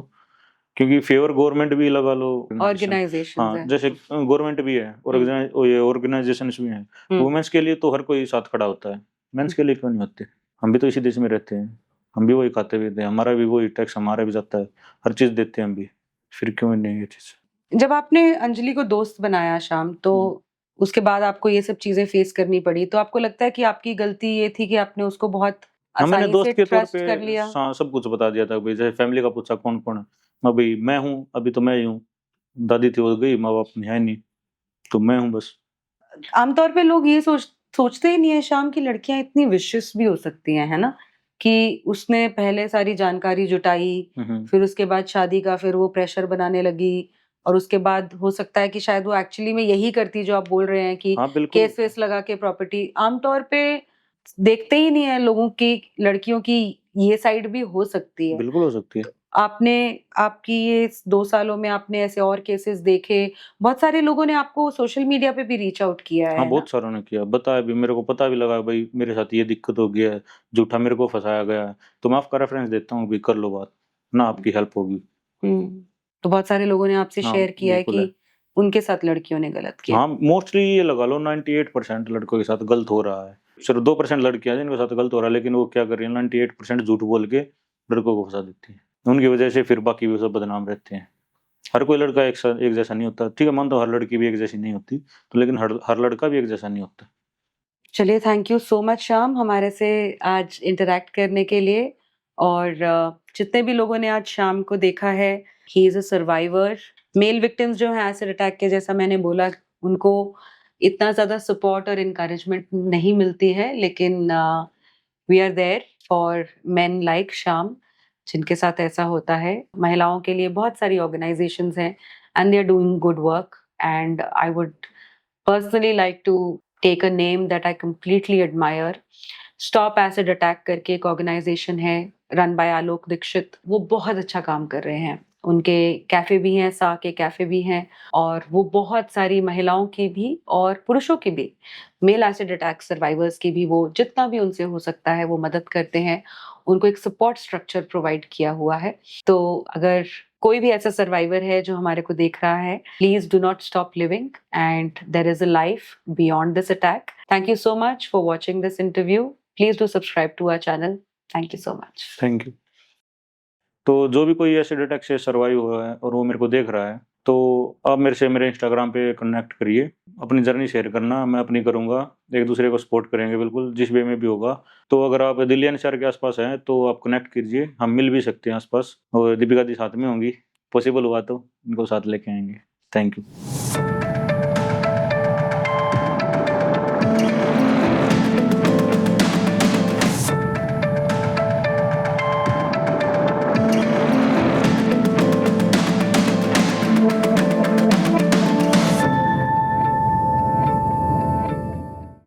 S1: क्योंकि फेवर गवर्नमेंट भी लगा लो,
S2: ऑर्गेनाइजेशंस
S1: हाँ
S2: हैं।
S1: जैसे गवर्नमेंट भी है, ये ऑर्गेनाइजेशन भी हैं, वुमेन्स के लिए तो हर कोई साथ खड़ा होता है, मेंस के लिए क्यों नहीं होते? हम भी तो इसी देश में रहते हैं, हम भी वही खाते पीते हैं, हमारा भी वही टैक्स हमारा भी जाता है, हर चीज देते हैं हम भी, फिर क्यों नहीं ये चीज?
S2: जब आपने अंजलि को दोस्त बनाया श्याम, तो उसके बाद आपको ये सब चीजें फेस करनी पड़ी, तो आपको लगता है कि आपकी गलती ये थी कि आपने उसको बहुत
S1: हाँ, मैंने
S2: आसानी
S1: दोस्त
S2: से
S1: के तौर
S2: ट्रस्ट
S1: पे
S2: कर लिया?
S1: सब कुछ बता दिया था भाई, जैसे फैमिली का पूछा कौन कौन है, मैं भाई मैं हूँ, अभी तो मैं ही हूँ, दादी थी वो गई, माँ बाप नहीं है नहीं, तो मैं हूँ बस।
S2: आमतौर पे लोग ये सोचते ही नहीं है श्याम की लड़कियां इतनी विशियस भी हो सकती हैं, है ना? कि उसने पहले सारी जानकारी जुटाई, फिर उसके बाद शादी का फिर वो प्रेशर बनाने लगी, और उसके बाद हो सकता है कि शायद वो एक्चुअली में यही करती जो आप बोल रहे हैं कि
S1: हाँ बिल्कुल,
S2: केस वेस लगा के प्रॉपर्टी। आमतौर पे देखते ही नहीं है लोगों की, लड़कियों की ये साइड भी हो सकती है।
S1: बिल्कुल हो सकती है।
S2: आपने, आपकी ये 2 सालों में आपने ऐसे और केसेस देखे, बहुत सारे लोगों ने आपको सोशल मीडिया पे भी रीच आउट किया
S1: हाँ
S2: है ना?
S1: बहुत सारों ने किया, बताया भी, मेरे को पता भी लगा भाई मेरे साथ ये दिक्कत हो गया है, झूठा मेरे को फंसाया गया है, तो मैं आपका रेफरेंस देता हूँ भी, कर लो बात ना, आपकी हेल्प होगी।
S2: तो बहुत सारे लोगों ने आपसे
S1: हाँ
S2: शेयर किया है
S1: बिल्कुल है।
S2: कि उनके साथ लड़कियों ने गलत किया।
S1: हाँ मोस्टली ये लगा लो 98% लड़कों के साथ गलत हो रहा है, सिर्फ 2% लड़कियां हैं जिनके साथ गलत हो रहा है, लेकिन वो क्या कर रही है, 98% झूठ बोल के लड़कों को फंसा देती है, उनकी वजह से फिर बाकी भी सब बदनाम रहते हैं। हर कोई लड़का एक जैसा नहीं होता, ठीक है मानता हूँ हर लड़की भी एक जैसी नहीं होती, तो लेकिन हर लड़का भी एक जैसा नहीं होता।
S2: चलिए, thank you so much Shyam हमारे से आज इंटरैक्ट करने के लिए। और जितने भी लोगों ने आज श्याम को देखा है, he is a survivor. Male victims जो हैं एसिड अटैक के, जैसा मैंने बोला, उनको इतना ज़्यादा सपोर्ट और इनकरेजमेंट नहीं मिलती है, लेकिन we are there for men like Shyam, जिनके साथ ऐसा होता है। महिलाओं के लिए बहुत सारी ऑर्गेनाइजेशंस हैं and they are doing good work, and I would personally like to take a name that I completely admire. Stop Acid Attack करके एक ऑर्गेनाइजेशन है रन बाय आलोक दीक्षित, वो बहुत अच्छा काम कर रहे हैं। उनके कैफे भी हैं, सा के कैफे भी हैं, और वो बहुत सारी महिलाओं की भी और पुरुषों की भी, मेल एसिड अटैक सर्वाइवर्स की भी, वो जितना भी उनसे हो सकता है वो मदद करते हैं। उनको एक सपोर्ट स्ट्रक्चर प्रोवाइड किया हुआ है। तो अगर कोई भी ऐसा सर्वाइवर है जो हमारे को देख रहा है, please do not stop living, and there is a life beyond this attack. Thank you so much for watching this interview. Please do subscribe to our channel. Thank you so much.
S1: Thank you. तो जो भी कोई acid attack से survive हुआ है और वो मेरे को देख रहा है, तो आप मेरे से मेरे इंस्टाग्राम पे कनेक्ट करिए, अपनी जर्नी शेयर करना, मैं अपनी करूँगा, एक दूसरे को सपोर्ट करेंगे बिल्कुल, जिस वे में भी होगा। तो अगर आप दिल्ली एनसीआर के आसपास हैं तो आप कनेक्ट कीजिए, हम मिल भी सकते हैं आसपास, और दीपिका दी साथ में होंगी, पॉसिबल हुआ तो इनको साथ लेके आएंगे। Thank you.